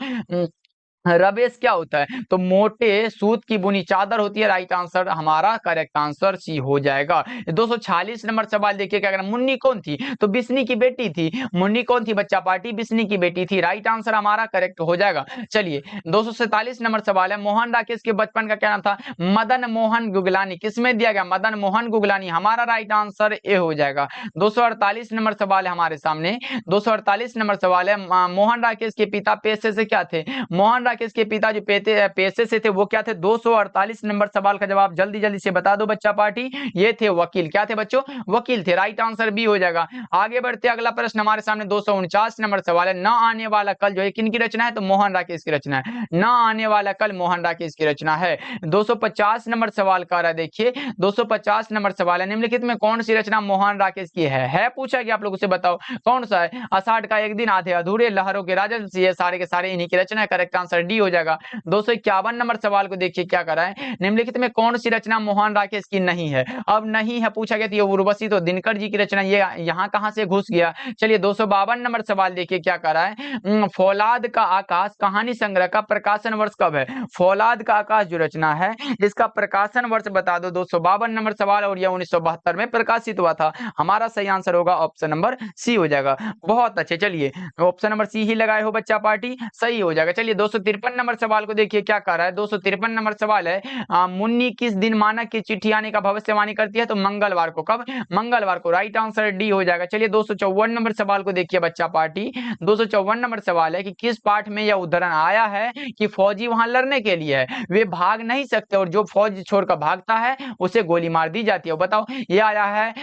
रवेश क्या होता है? तो मोटे सूत की बुनी चादर होती है। राइट आंसर हमारा करेक्ट आंसर सी हो जाएगा। 246 नंबर सवाल देखिए क्या करना। मुन्नी कौन थी? तो बिस्नी की बेटी थी। मुन्नी कौन थी बच्चा पार्टी? बिस्नी की बेटी थी। राइट आंसर हमारा करेक्ट हो जाएगा। चलिए 247 नंबर सवाल है। मोहन राकेश के बचपन का क्या नाम था? मदन मोहन गुगलानी। किसमें दिया गया? मदन मोहन गुगलानी। हमारा राइट आंसर ए हो जाएगा। 248 नंबर सवाल है हमारे सामने। 248 नंबर सवाल है। मोहन राकेश के पिता पेशे से क्या थे? मोहन राकेश के पिता जो पेशे से थे वो क्या थे? 248 नंबर सवाल का जवाब जल्दी जल्दी से बता दो बच्चा पार्टी। ये थे वकील। क्या थे बच्चों? वकील थे। राइट आंसर बी हो जाएगा। आगे बढ़ते अगला प्रश्न हमारे सामने 249 नंबर सवाल है। न आने वाला कल जो है किनकी रचना है? तो मोहन राकेश की रचना है। न आने वाला कल मोहन राकेश की रचना है। 250 नंबर सवाल का रहा देखिए। 250 नंबर सवाल है। निम्नलिखित में कौन सी रचना मोहन राकेश की है पूछा गया आप लोगों से, बताओ कौन सा है? आषाढ़ का एक दिन, आधे अधूरे, लहरों के राजसी, ये सारे के सारे इन्हीं की रचना है। करेक्ट आंसर डी हो जाएगा। 251 नंबर सवाल को देखिए क्या कर रहा है। निम्नलिखित में कौन सी रचना मोहन राकेश की नहीं है? अब नहीं है पूछा गया, तो ये उर्वशी तो दिनकर जी की रचना, ये यहाँ कहां से घुस गया? चलिए 252 नंबर सवाल देखिए क्या कर रहा है। फौलाद का आकाश कहानी संग्रह का प्रकाशन वर्ष कब है? फौलाद का आकाश जो रचना है इसका प्रकाशन वर्ष बता दो। 252 नंबर सवाल, और यह 1972 में प्रकाशित हुआ था। हमारा सही आंसर होगा ऑप्शन नंबर सी हो जाएगा। बहुत अच्छे, चलिए ऑप्शन नंबर सी ही लगाए हो बच्चा पार्टी, सही हो जाएगा। चलिए 253 नंबर सवाल को देखिए क्या कर रहा है। 253 नंबर सवाल है। मुन्नी किस दिन मानक की चिट्ठी आने का भविष्यवाणी करती है? तो मंगलवार को। कब? मंगलवार को। राइट आंसर डी हो जाएगा। चलिए 254 नंबर सवाल को देखिए बच्चा पार्टी। 254 नंबर सवाल है कि किस पाठ में यह उदाहरण आया है कि फौजी वहां लड़ने के लिए है, वे भाग नहीं सकते और जो फौज छोड़कर भागता है उसे गोली मार दी जाती है। बताओ, ये आया है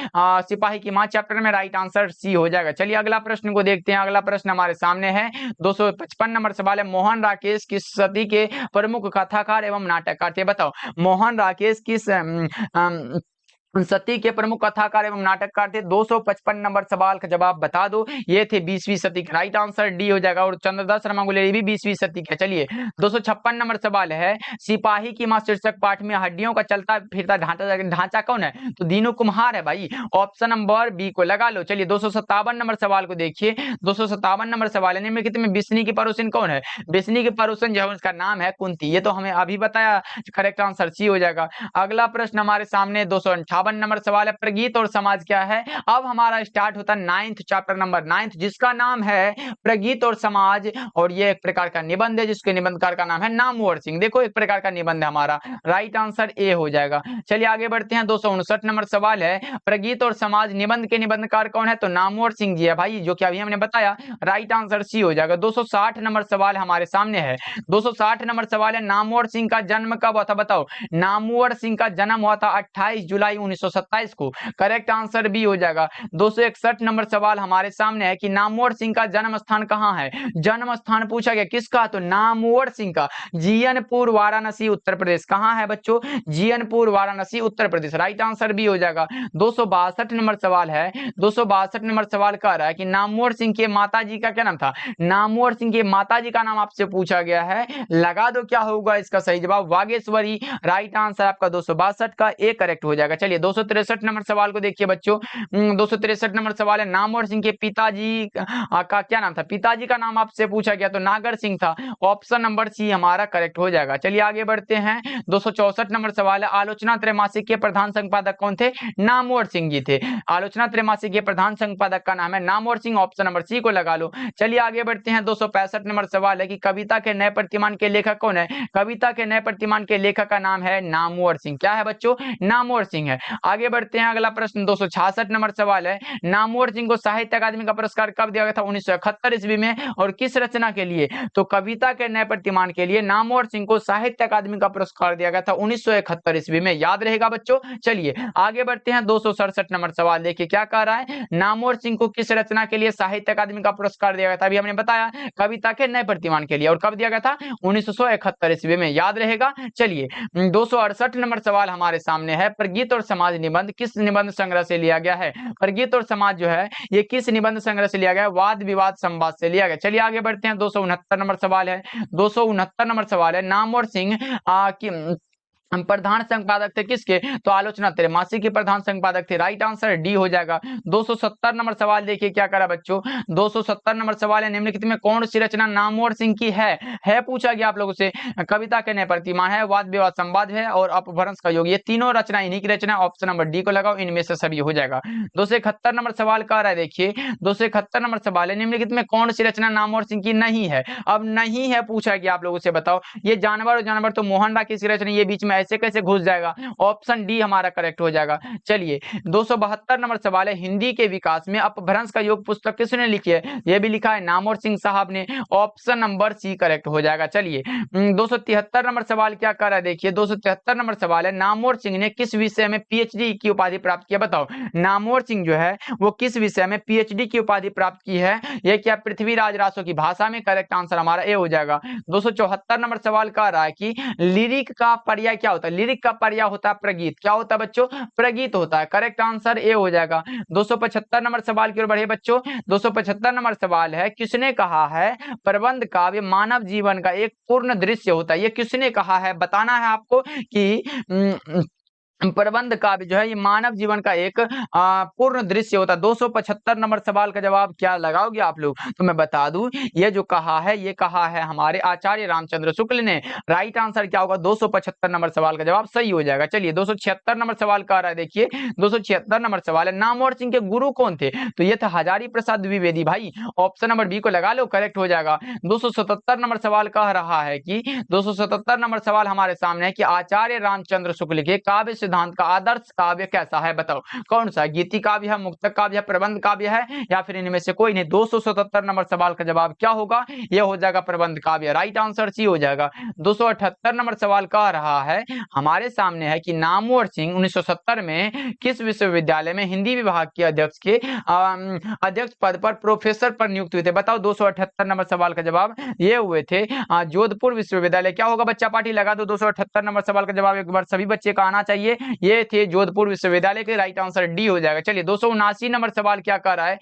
सिपाही की मां चैप्टर में। राइट आंसर सी हो जाएगा। चलिए अगला प्रश्न को देखते हैं। अगला प्रश्न हमारे सामने है। 255 नंबर सवाल है। मोहन राकेश किस सदी के प्रमुख कथाकार एवं नाटककार थे? बताओ, मोहन राकेश किस सती के प्रमुख कथाकार एवं नाटककार थे? 255 नंबर सवाल का जवाब बता दो। ये थे 20वीं सदी के। राइट आंसर डी हो जाएगा। और चंद्रदास शर्मा गुलेरी भी 20वीं सदी के। चलिए 256 नंबर सवाल है। सिपाही की मां शीर्षक पाठ में हड्डियों का चलता फिरता ढांचा कौन है? तो दीनू कुम्हार है भाई। ऑप्शन नंबर बी को लगा लो। चलिए 257 नंबर सवाल को देखिए। 257 नंबर सवाल है। निम्नलिखित में बिस्नी की पड़ोसिन कौन है? बिस्नी की पड़ोसिन जो है उसका नाम है कुंती। ये तो हमें अभी बताया। करेक्ट आंसर सी हो जाएगा। अगला प्रश्न हमारे सामने 258 नंबर सवाल है। प्रगीत और समाज क्या है? अब हमारा स्टार्ट होता है 9th चैप्टर नंबर 9th, जिसका नाम है प्रगीत और समाज। और ये एक प्रकार का निबंध है जिसके निबंधकार का नाम है नामवर सिंह। देखो एक प्रकार का निबंध है हमारा। राइट आंसर ए हो जाएगा। चलिए आगे बढ़ते हैं। 259 नंबर सवाल है। प्रगीत और समाज निबंध के निबंधकार कौन है? तो नामवर सिंह जी है भाई, जो कि अभी हमने बताया। राइट आंसर सी हो जाएगा। 260 नंबर सवाल हमारे सामने है। 260 नंबर सवाल है। नामवर सिंह का जन्म कब हुआ था? बताओ, नामवर सिंह का जन्म हुआ था 28 जुलाई 1927 को। करेक्ट आंसर बी हो जाएगा। 261 नंबर सवाल हमारे सामने है कि नामवर सिंह का जन्म स्थान कहां है? जन्म स्थान पूछा गया किसका? तो नामवर सिंह का जीयनपुर वाराणसी उत्तर प्रदेश। कहां है बच्चों? Jiyanpur Varanasi Uttar Pradesh. Right answer B हो जाएगा। 262 नंबर सवाल है। 262 नंबर सवाल कह रहा है कि नामवर सिंह के माता जी का क्या नाम था? नामवर सिंह के माता जी का नाम आपसे पूछा गया है। लगा दो क्या होगा इसका सही जवाब? वागेश्वरी। राइट आंसर आपका 262 का ए करेक्ट हो जाएगा। चलिए 263 नंबर सवाल को देखिए बच्चों। 263 नंबर सवाल है। नामवर सिंह के पिताजी का क्या नाम था? पिताजी का नाम आपसे पूछा गया तो नागर सिंह था। ऑप्शन नंबर सी हमारा करेक्ट हो जाएगा। चलिए आगे बढ़ते हैं। 264 नंबर सवाल है। आलोचना त्रैमासिक के प्रधान संपादक कौन थे? नामवर सिंह जी थे। आलोचना त्रैमासिक के प्रधान संपादक का नाम है Namvar Singh. Option number C को लगा लो। चलिए आगे बढ़ते हैं। 265 नंबर सवाल है कि कविता के नए प्रतिमान के लेखक कौन है? कविता के नए प्रतिमान के लेखक का नाम है नामवर सिंह। क्या है बच्चों? नामवर सिंह है। आगे बढ़ते हैं। अगला प्रश्न 266 नंबर सवाल है। नामवर सिंह को साहित्य अकादमी का पुरस्कार कब दिया गया था? 1971 ईस्वी में। और किस रचना के लिए? तो कविता के नए प्रतिमान के लिए नामवर सिंह को साहित्य अकादमी का पुरस्कार दिया गया था 1971 ईस्वी में। याद रहेगा बच्चों। चलिए आगे बढ़ते हैं। 267 नंबर सवाल देखिए क्या कह रहा है। नामवर सिंह को किस रचना के लिए साहित्य अकादमी का पुरस्कार दिया गया था? अभी हमने बताया कविता के नए प्रतिमान के लिए। और कब दिया गया था? 1971 ईस्वी में। याद रहेगा। चलिए 268 नंबर सवाल हमारे सामने है। प्रगीत और समाज निबंध किस निबंध संग्रह से लिया गया है? प्रगीत और समाज जो है ये किस निबंध संग्रह से लिया गया है? वाद विवाद संवाद से लिया गया। चलिए आगे बढ़ते हैं। 269 नंबर सवाल है। 269 नंबर सवाल है। नामवर सिंह प्रधान संपादक थे किसके, तो आलोचना त्रैमासिक के प्रधान संपादक थे। राइट आंसर डी हो जाएगा। 270 नंबर सवाल देखिए क्या करा बच्चों, 270 नंबर सवाल है, निम्नलिखित में कौन सी रचना नामवर सिंह की है पूछा गया आप लोगों से। कविता के नए प्रतिमान है, वाद विवाद संवाद है और अपभ्रंश का योग, ये तीनों रचना इन्हीं की रचना। ऑप्शन नंबर डी को लगाओ, इनमें से सभी हो जाएगा। 271 नंबर सवाल कह रहा है, देखिए 271 नंबर सवाल है, निम्नलिखित में कौन सी रचना नामवर सिंह की नहीं है। अब नहीं है पूछा गया आप लोगों से, बताओ ये जानवर और जानवर तो मोहन राय की रचना, ये बीच में ऐसे कैसे घुस जाएगा। ऑप्शन डी हमारा करेक्ट हो जाएगा। चलिए 272 नंबर सवाल है, हिंदी के विकास में अपभ्रंश का योग पुस्तक किसने लिखी है, यह भी लिखा है नामवर सिंह साहब ने। ऑप्शन नंबर सी करेक्ट हो जाएगा। चलिए 273 नंबर सवाल क्या कर रहा है, देखिए 273 नंबर सवाल है, नामवर सिंह ने किस विषय में पीएचडी की उपाधि प्राप्त किया, बताओ नामवर सिंह जो है वो किस विषय में पीएचडी की उपाधि प्राप्त की है, यह क्या पृथ्वीराज रासो की भाषा में। करेक्ट आंसर हमारा ए हो जाएगा। 274 नंबर सवाल कह रहा है कि लिरिक का पर्याय क्या होता है, लिरिक का पर्याय होता है प्रगीत। क्या होता है बच्चों, प्रगीत होता है। करेक्ट आंसर ए हो जाएगा। 275 नंबर सवाल की ओर बढ़िए बच्चों। 275 नंबर सवाल है, किसने कहा है प्रबंध काव्य मानव जीवन का एक पूर्ण दृश्य होता है, ये किसने कहा है, बताना है आपको कि प्रबंध काव्य जो है ये मानव जीवन का एक पूर्ण दृश्य होता है। 275 नंबर सवाल का जवाब क्या लगाओगे आप लोग, तो मैं बता दूं ये जो कहा है, ये कहा है हमारे आचार्य रामचंद्र शुक्ल ने। राइट आंसर क्या होगा, 275 नंबर सवाल का जवाब सही हो जाएगा। चलिए 276 नंबर सवाल कह रहा है, देखिए 276 नंबर सवाल है, नामवर सिंह के गुरु कौन थे, तो ये था हजारी प्रसाद द्विवेदी भाई। ऑप्शन नंबर बी को लगा लो, करेक्ट हो जाएगा। 277 नंबर सवाल कह रहा है कि 277 नंबर सवाल हमारे सामने है कि आचार्य रामचंद्र शुक्ल के काव्य सिद्धांत का आदर्श काव्य कैसा है, बताओ कौन सा, गीति काव्य है, मुक्तक काव्य है, प्रबंध काव्य है या फिर इनमें से कोई नहीं। 277 नंबर सवाल का जवाब क्या होगा, यह हो जाएगा प्रबंध काव्य। राइट आंसर सी हो जाएगा। 278 नंबर सवाल कह रहा है हमारे सामने है कि नामवर सिंह 1970 में किस विश्वविद्यालय में हिंदी विभाग के अध्यक्ष के अध्यक्ष पद पर प्रोफेसर पर नियुक्त हुए थे, बताओ 278 नंबर सवाल का जवाब ये हुए थे जोधपुर विश्वविद्यालय। क्या होगा बच्चा पार्टी लगा दो, 278 नंबर सवाल का जवाब एक बार सभी बच्चे का आना चाहिए, ये थे जोधपुर विश्वविद्यालय के। राइट आंसर डी हो जाएगा। चलिए 279 नंबर सवाल क्या कर रहा है,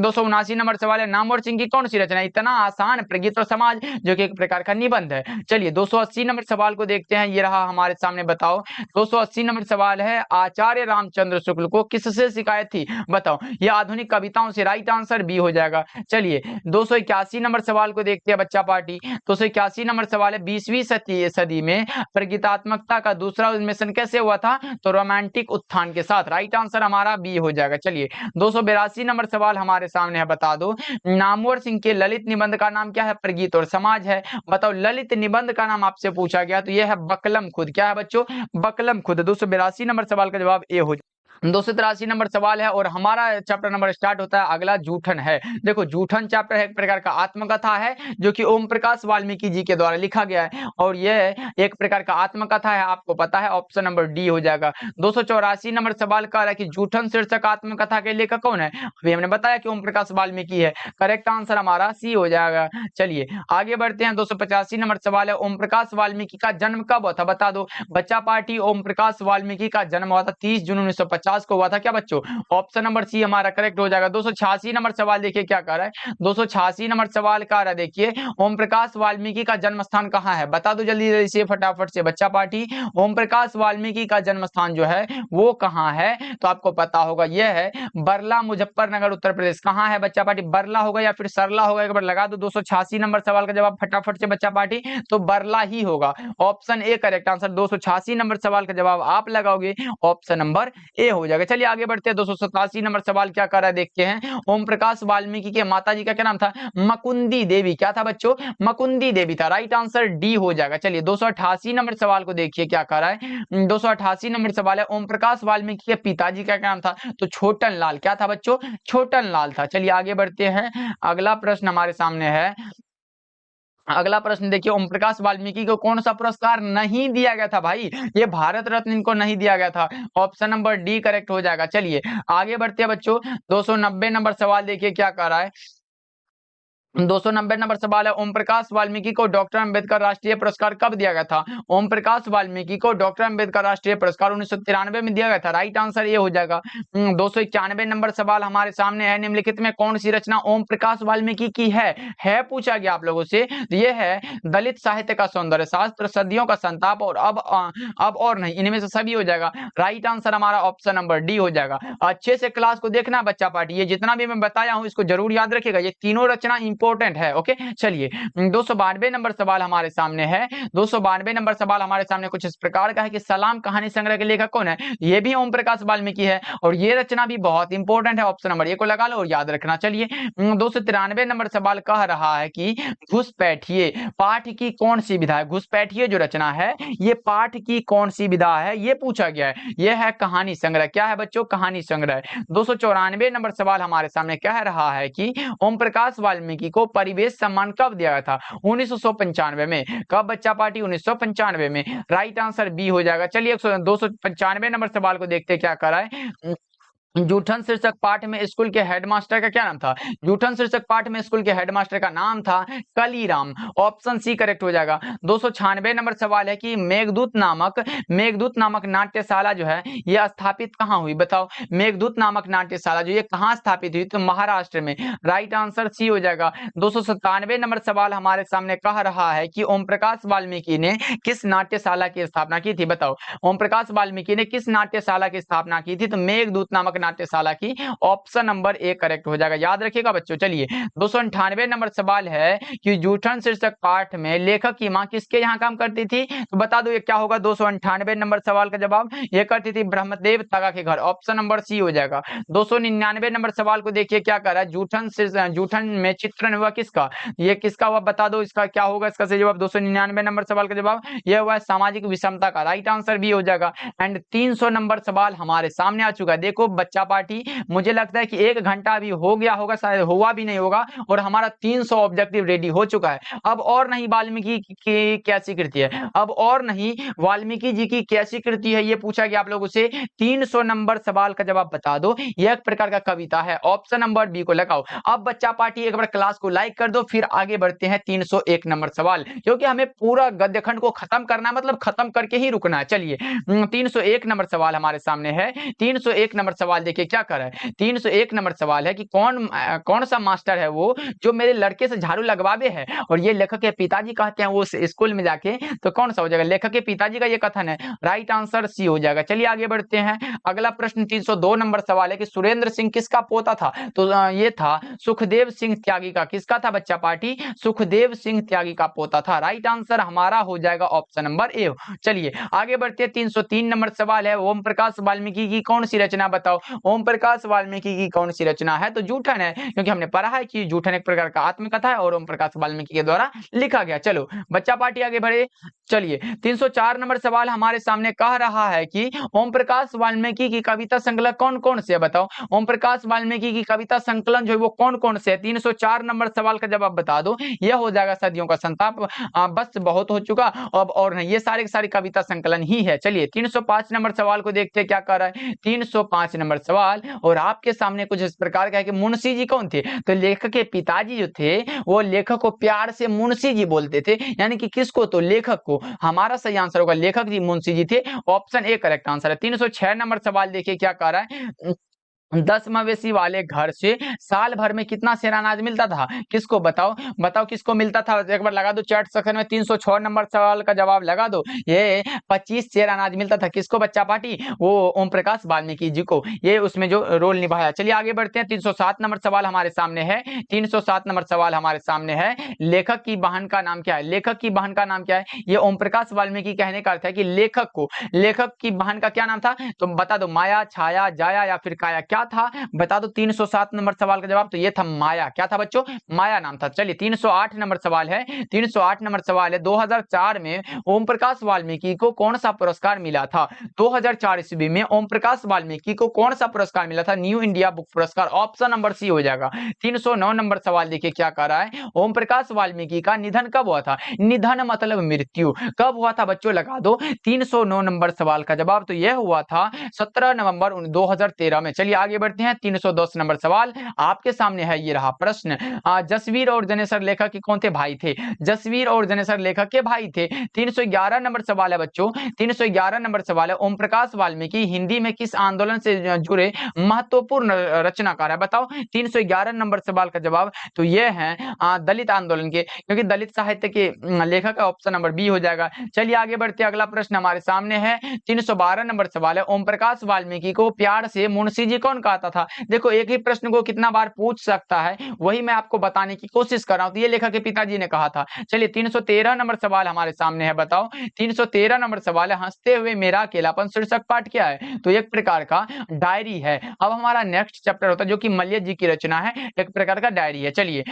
279 नंबर सवाल है, नामवर सिंह की कौन सी रचना, इतना आसान, प्रगीत और समाज, जो कि एक प्रकार का निबंध है। चलिए 280 नंबर सवाल को देखते हैं, ये रहा हमारे सामने, बताओ 280 नंबर सवाल है, आचार्य रामचंद्र शुक्ल को किससे शिकायत थी, बताओ ये आधुनिक कविताओं से। राइट आंसर बी हो जाएगा। चलिए 281 नंबर सवाल को देखते हैं बच्चा पार्टी। 281 नंबर सवाल है, 20वीं सदी में प्रगीतात्मकता का दूसरा उन्मेषण कैसे हुआ था, तो रोमांटिक उत्थान के साथ। राइट आंसर हमारा बी हो जाएगा। चलिए 282 नंबर सवाल हमारे सामने है, बता दो नामवर सिंह के ललित निबंध का नाम क्या है, प्रगीत और समाज है। बताओ ललित निबंध का नाम आपसे पूछा गया तो यह है बकलम खुद। क्या है बच्चों, बकलम खुद। 282 नंबर सवाल का जवाब ए हो। 283 नंबर सवाल है और हमारा चैप्टर नंबर स्टार्ट होता है अगला, जूठन है। देखो जूठन चैप्टर एक प्रकार का आत्मकथा है जो कि ओम प्रकाश वाल्मीकि जी के द्वारा लिखा गया है और यह एक प्रकार का आत्मकथा है, आपको पता है। ऑप्शन नंबर डी हो जाएगा। 284 नंबर सवाल कह रहा है कि जूठन शीर्षक आत्मकथा के लेखक कौन है, अभी हमने बताया कि ओम प्रकाश वाल्मीकि है। करेक्ट आंसर हमारा सी हो जाएगा। चलिए आगे बढ़ते हैं। 285 नंबर सवाल है, ओम प्रकाश वाल्मीकि का जन्म कब हुआ था, बता दो बच्चा पार्टी। ओम प्रकाश वाल्मीकि का जन्म हुआ था 30 जून 1950 को हुआ था। क्या बच्चों, ऑप्शन नंबर सी हमारा करेक्ट हो जाएगा। 286 नंबर सवाल देखिए क्या कर रहा है, 286 नंबर सवाल का रहा है, देखिए ओम प्रकाश वाल्मीकि का जन्म स्थान कहाँ है, बता दो जल्दी जल्दी से फटाफट से बच्चा पार्टी। ओम प्रकाश वाल्मीकि का जन्म स्थान जो है वो कहाँ है, तो आपको पता होगा यह है बरला, मुजफ्फरनगर, उत्तर प्रदेश। कहाँ है बच्चा पार्टी, बरला होगा या फिर सरला होगा, एक बार लगा दो। 286 नंबर सवाल का जवाब फटाफट से बच्चा पार्टी, तो बरला ही होगा। Option A correct answer. 286 number सवाल का जवाब आप लगाओगे, ऑप्शन नंबर ए हो जाएगा। चलिए आगे बढ़ते हैं। 287 नंबर सवाल क्या कर रहा है देखते हैं। ओम प्रकाश वाल्मीकि के माता जी का क्या नाम था, मकुंदी देवी। क्या था बच्चों, मकुंदी देवी था। राइट आंसर डी हो जाएगा। चलिए 288 नंबर सवाल को देखिए क्या कर रहा है। 288 नंबर सवाल है, ओम प्रकाश वाल्मीकि के पिताजी का क्या नाम था, तो छोटन लाल। क्या था बच्चों, छोटन लाल था। चलिए आगे बढ़ते हैं। अगला प्रश्न हमारे सामने है, अगला प्रश्न देखिए, ओम प्रकाश वाल्मीकि को कौन सा पुरस्कार नहीं दिया गया था भाई, ये भारत रत्न इनको नहीं दिया गया था। ऑप्शन नंबर डी करेक्ट हो जाएगा। चलिए आगे बढ़ते हैं बच्चों। 290 नंबर सवाल देखिए क्या कर रहा है, 290 नंबर सवाल है, ओम प्रकाश वाल्मीकि को डॉक्टर अंबेडकर राष्ट्रीय पुरस्कार कब दिया गया था? ओम प्रकाश वाल्मीकि को डॉक्टर अंबेडकर राष्ट्रीय पुरस्कार 1993 में दिया गया था। राइट आंसर ये हो जाएगा। 291 नंबर सवाल हमारे सामने है, निम्नलिखित में कौन सी रचना ओम प्रकाश वाल्मीकि की है पूछा गया आप लोगों से। ये है दलित साहित्य का सौंदर्य शास्त्र, सदियों का संताप और अब और नहीं, इनमें से सभी हो जाएगा। राइट आंसर हमारा ऑप्शन नंबर डी हो जाएगा। अच्छे से क्लास को देखना बच्चा पार्टी, ये जितना भी मैं बताया हूं इसको जरूर याद रखिएगा, ये तीनों रचना इंपॉर्टेंट है। ओके चलिए 292 नंबर सवाल हमारे सामने है। 292 नंबर सवाल हमारे सामने कुछ इस प्रकार का है कि सलाम कहानी संग्रह के लेखक कौन है? ये भी ओम प्रकाश वाल्मीकि है और ये रचना भी बहुत इंपॉर्टेंट है। ऑप्शन नंबर ए को लगा लो और याद रखना। चलिए 293 नंबर सवाल कह रहा है कि घुसपैठिए पाठ की कौन सी विधा है? घुसपैठिए जो रचना है ये पाठ की कौन सी विधा है, ये पूछा गया है। ये है कहानी संग्रह। क्या है बच्चों? कहानी संग्रह। 294 नंबर सवाल हमारे सामने कह रहा है कि ओम प्रकाश वाल्मीकि को परिवेश सम्मान कब दिया गया था? 1995 में। कब बच्चा पार्टी? 1995 में। राइट आंसर बी हो जाएगा। चलिए 295 नंबर सवाल को देखते क्या करा है। जूठन शीर्षक पाठ में स्कूल के हेडमास्टर का क्या नाम था? जूठन शीर्षक पाठ में स्कूल के हेडमास्टर का नाम था कलीराम। ऑप्शन सी करेक्ट हो जाएगा। 296 नंबर सवाल है कि मेघदूत नामक नाट्यशाला जो है ये स्थापित कहाँ हुई? बताओ मेघदूत नामक नाट्यशाला जो ये कहाँ स्थापित हुई? तो महाराष्ट्र में। राइट आंसर सी हो जाएगा। 297 नंबर सवाल हमारे सामने कह रहा है कि ओम प्रकाश वाल्मीकि ने किस नाट्यशाला की स्थापना की थी? बताओ ओम प्रकाश वाल्मीकि ने किस नाट्यशाला की स्थापना की थी? तो मेघदूत नामक नाट्यशाला की। ऑप्शन नंबर ए करेक्ट हो जाएगा, याद रखिएगा बच्चों। चलिए 298 नंबर सवाल है कि जूठन शीर्षक पाठ में लेखक की मां किसके यहाँ काम करती थी? तो बता दो ये क्या होगा। 298 नंबर सवाल का जवाब ये करती थी ब्रह्मदेव तगा के घर। ऑप्शन नंबर सी हो जाएगा। 299 नंबर सवाल को देखिए क्या कर रहा है। जूठन में चित्रण हुआ किसका? ये किसका हुआ बता दो, इसका क्या होगा? इसका सही जवाब 299 नंबर सवाल का जवाब ये हुआ सामाजिक विषमता का। राइट आंसर भी हो जाएगा। एंड 300 नंबर सवाल हमारे सामने आ चुका है। देखो बच्चा पार्टी मुझे लगता है कि 1 घंटा अभी हो गया होगा, शायद हुआ भी नहीं होगा, और हमारा 300 ऑब्जेक्टिव रेडी हो चुका है। अब और नहीं वाल्मीकि की कैसी कृति है, अब और नहीं वाल्मीकि जी की कैसी कृति है ये पूछा गया आप लोगों से। 300 नंबर सवाल का जवाब बता दो। यह एक प्रकार का कविता है। ऑप्शन नंबर बी को लगाओ। अब बच्चा पार्टी एक बार क्लास को लाइक कर दो, फिर आगे बढ़ते हैं 301 नंबर सवाल, क्योंकि हमें पूरा गद्य खंड को खत्म करना है, मतलब खत्म करके ही रुकना है। चलिए 301 नंबर सवाल हमारे सामने है। 301 नंबर सवाल देखिए क्या कर रहा है। 301 नंबर सवाल है कि कौन सा मास्टर है वो जो मेरे लड़के से झाड़ू लगवावे है, और ये लेखक के पिताजी कहते हैं वो स्कूल में जाके, तो कौन सा हो जाएगा? लेखक के पिताजी का ये कथन है। राइट आंसर सी हो जाएगा। चलिए आगे बढ़ते हैं। अगला प्रश्न 302 नंबर सवाल है कि सुरेंद्र सिंह किसका पोता था? तो ये था सुखदेव सिंह त्यागी का। किसका था बच्चा पार्टी? सुखदेव सिंह त्यागी का पोता था। राइट आंसर हमारा हो जाएगा ऑप्शन नंबर ए। चलिए आगे बढ़ते हैं। 303 नंबर सवाल है ओम प्रकाश वाल्मीकि की कौन सी रचना बताओ। ओम प्रकाश वाल्मीकि की कौन सी रचना है? तो जूठन है, क्योंकि हमने पढ़ा है कि जूठन एक प्रकार का आत्मकथा है और ओम प्रकाश वाल्मीकि के द्वारा लिखा गया। चलो बच्चा पार्टी आगे बढ़े। चलिए 304 नंबर सवाल हमारे सामने कह रहा है कि ओम प्रकाश वाल्मीकि की कविता संकलन कौन कौन से है? बताओ ओम प्रकाश वाल्मीकि की कविता संकलन जो है वो कौन कौन से है? 304 नंबर सवाल का जवाब बता दो। यह हो जाएगा सदियों का संताप, बस बहुत हो चुका, अब और नहीं, ये सारे सारी कविता संकलन ही है। चलिए 305 नंबर सवाल को देखते क्या कर रहा है। 305 नंबर सवाल और आपके सामने कुछ इस प्रकार का है कि मुंशी जी कौन थे? तो लेखक के पिताजी जो थे वो लेखक को प्यार से मुंशी जी बोलते थे, यानी कि किसको? तो लेखक को। हमारा सही आंसर होगा लेखक जी मुंशी जी थे। ऑप्शन ए करेक्ट आंसर है। 306 नंबर सवाल देखिए क्या कर रहा है। 10 मवेशी वाले घर से साल भर में कितना सेर अनाज मिलता था? किसको? बताओ किसको मिलता था? एक बार लगा दो चैट सेक्शन में। 306 नंबर सवाल का जवाब लगा दो। ये 25 सेर अनाज मिलता था। किसको बच्चा पार्टी? वो ओम प्रकाश वाल्मीकि जी को, ये उसमें जो रोल निभाया। चलिए आगे बढ़ते हैं। 307 नंबर सवाल हमारे सामने है। 307 नंबर सवाल हमारे सामने है। लेखक की बहन का नाम क्या है? लेखक की बहन का नाम क्या है? ये ओम प्रकाश वाल्मीकि कहने का अर्थ है कि लेखक की बहन का क्या नाम था? तो बता दो माया, छाया, जाया या फिर काया, क्या था? बता दो 307 नंबर सवाल का जवाब। तो ये था माया। क्या था बच्चों? माया नाम था। चलिए 308 नंबर सवाल है। 308 नंबर सवाल है 2004 में ओम प्रकाश वाल्मीकि को कौन सा पुरस्कार मिला था? 2004 ईस्वी में ओम प्रकाश वाल्मीकि को कौन सा पुरस्कार मिला था? न्यू इंडिया बुक पुरस्कार। ऑप्शन नंबर सी हो जाएगा। 309 नंबर सवाल देखिए क्या कर रहा है। ओम प्रकाश वाल्मीकि का निधन कब हुआ था? निधन मतलब मृत्यु। कब हुआ था बच्चों? लगा दो 309 नंबर सवाल का जवाब। तो यह हुआ था 17 नवंबर 2013 में। चलिए आगे आगे बढ़ते हैं 310 नंबर सवाल आपके सामने है। ये रहा प्रश्न, जसवीर और जनेसर लेखक के कौन थे? भाई थे। जसवीर और जनेसर लेखक के भाई थे। 311 नंबर सवाल है बच्चों, 311 नंबर सवाल है। ओम प्रकाश वाल्मीकि हिंदी में किस आंदोलन से जुड़े महत्वपूर्ण रचनाकार है? बताओ 311 नंबर सवाल का जवाब तो ये है दलित आंदोलन के, क्योंकि दलित साहित्य के लेखक का ऑप्शन नंबर बी हो जाएगा। चलिए आगे बढ़ते, अगला प्रश्न हमारे सामने है। 312 नंबर सवाल है। ओम प्रकाश वाल्मीकि को प्यार से मुंशी जी कौन कहता था? देखो एक ही प्रश्न को कितना बार पूछ सकता है, वही मैं आपको बताने की कोशिश कर रहा हूं। तो ये लेखक के पिताजी ने कहा था। चलिए 313 नंबर सवाल हमारे सामने है। बताओ 313 नंबर सवाल है। हंसते हुए मेरा अकेलापन शीर्षक पाठ क्या है? तो एक प्रकार का डायरी है। अब हमारा नेक्स्ट चैप्टर होता है जो कि मल्य जी की रचना है, एक प्रकार का डायरी है। चलिए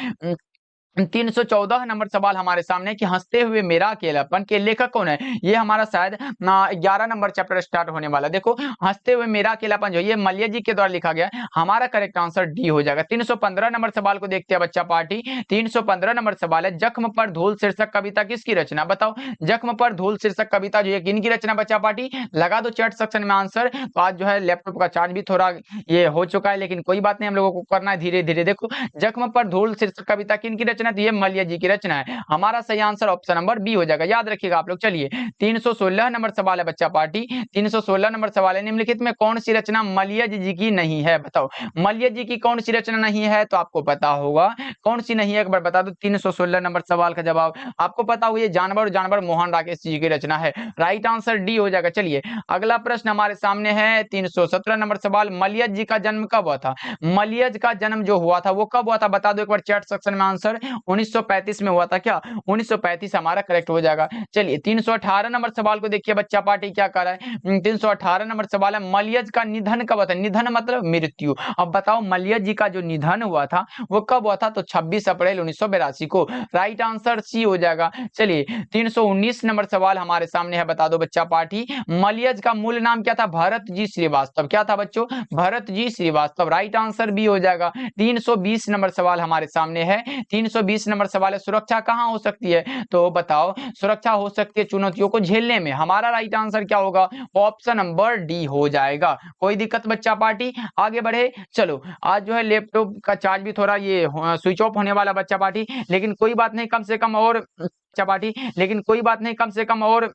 314 नंबर सवाल हमारे सामने कि हंसते हुए मेरा अकेलापन के लेखक कौन है? ये हमारा शायद 11 नंबर चैप्टर स्टार्ट होने वाला। देखो हंसते हुए मेरा अकेलापन जो ये मल्य जी के द्वारा लिखा गया, हमारा करेक्ट आंसर डी हो जाएगा। 315 नंबर सवाल को देखते हैं बच्चा पार्टी। 315 नंबर सवाल है। जख्म पर धूल शीर्षक कविता किसकी रचना? बताओ जख्म पर धूल शीर्षक कविता जो है किनकी रचना? बच्चा पार्टी लगा दो चैट सेक्शन में आंसर। तो आज जो है लैपटॉप का चार्ज भी थोड़ा ये हो चुका है, लेकिन कोई बात नहीं, हम लोगों को करना है धीरे धीरे। देखो जख्म पर धूल शीर्षक कविता किनकी रचना? तो ये मल्य जी की रचना है। हमारा सही आंसर ऑप्शन नंबर बी हो जाएगा, याद रखिएगा आप लोग। चलिए 316 नंबर सवाल है बच्चा पार्टी। 316 नंबर सवाल है। निम्नलिखित में कौन सी रचना मल्य जी की नहीं है? बताओ मल्य जी की कौन सी रचना नहीं है? तो आपको पता होगा कौन सी नहीं है, एक बार बता दो। 316 नंबर सवाल का जवाब आपको पता होगा, ये जानवर जानवर मोहन राकेश जी की रचना है। राइट आंसर डी हो जाएगा। चलिए अगला प्रश्न हमारे सामने है। 317 नंबर सवाल। मल्य जी का जन्म कब हुआ था? मल्य का जन्म जो हुआ था वो कब हुआ था? बता दो एक बार चैट सेक्शन में आंसर। 1935 में हुआ था क्या? 1935 हमारा करेक्ट हो जाएगा। चलिए 318 नंबर सवाल को देखिए बच्चा पार्टी क्या कर रहा है। 318 नंबर सवाल है। मल्य का निधन कब हुआ था? निधन मतलब मृत्यु। अब बताओ मल्य जी का जो निधन हुआ था वो कब हुआ था? तो 26 अप्रैल 1982 को। राइट आंसर सी हो जाएगा। चलिए 319 नंबर सवाल हमारे सामने है। बता दो बच्चा पार्टी मल्य का मूल नाम क्या था? भरत जी श्रीवास्तव। क्या था बच्चों? Bharat ji Srivastava. Right answer B हो जाएगा। 320 नंबर सवाल हमारे सामने है। 320 नंबर सवाल है। सुरक्षा कहां हो सकती है? तो बताओ सुरक्षा हो सकती है चुनौतियों को झेलने में। हमारा राइट आंसर क्या होगा? ऑप्शन नंबर डी हो जाएगा। कोई दिक्कत बच्चा पार्टी? आगे बढ़े। चलो आज जो है लैपटॉप का चार्ज भी थोड़ा ये स्विच ऑफ होने वाला बच्चा पार्टी, लेकिन कोई बात नहीं, कम से कम और बच्चा पार्टी, लेकिन कोई बात नहीं, कम से कम और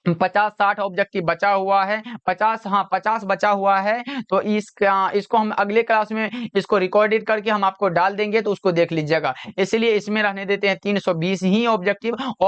50-60 ऑब्जेक्टिव बचा हुआ है। 50 बचा हुआ है। तो इसको हम अगले क्लास में इसको रिकॉर्डेड करके हम आपको डाल देंगे, तो उसको देख लीजिएगा। इसलिए इसमें रहने देते हैं 320 ही ऑब्जेक्टिव। और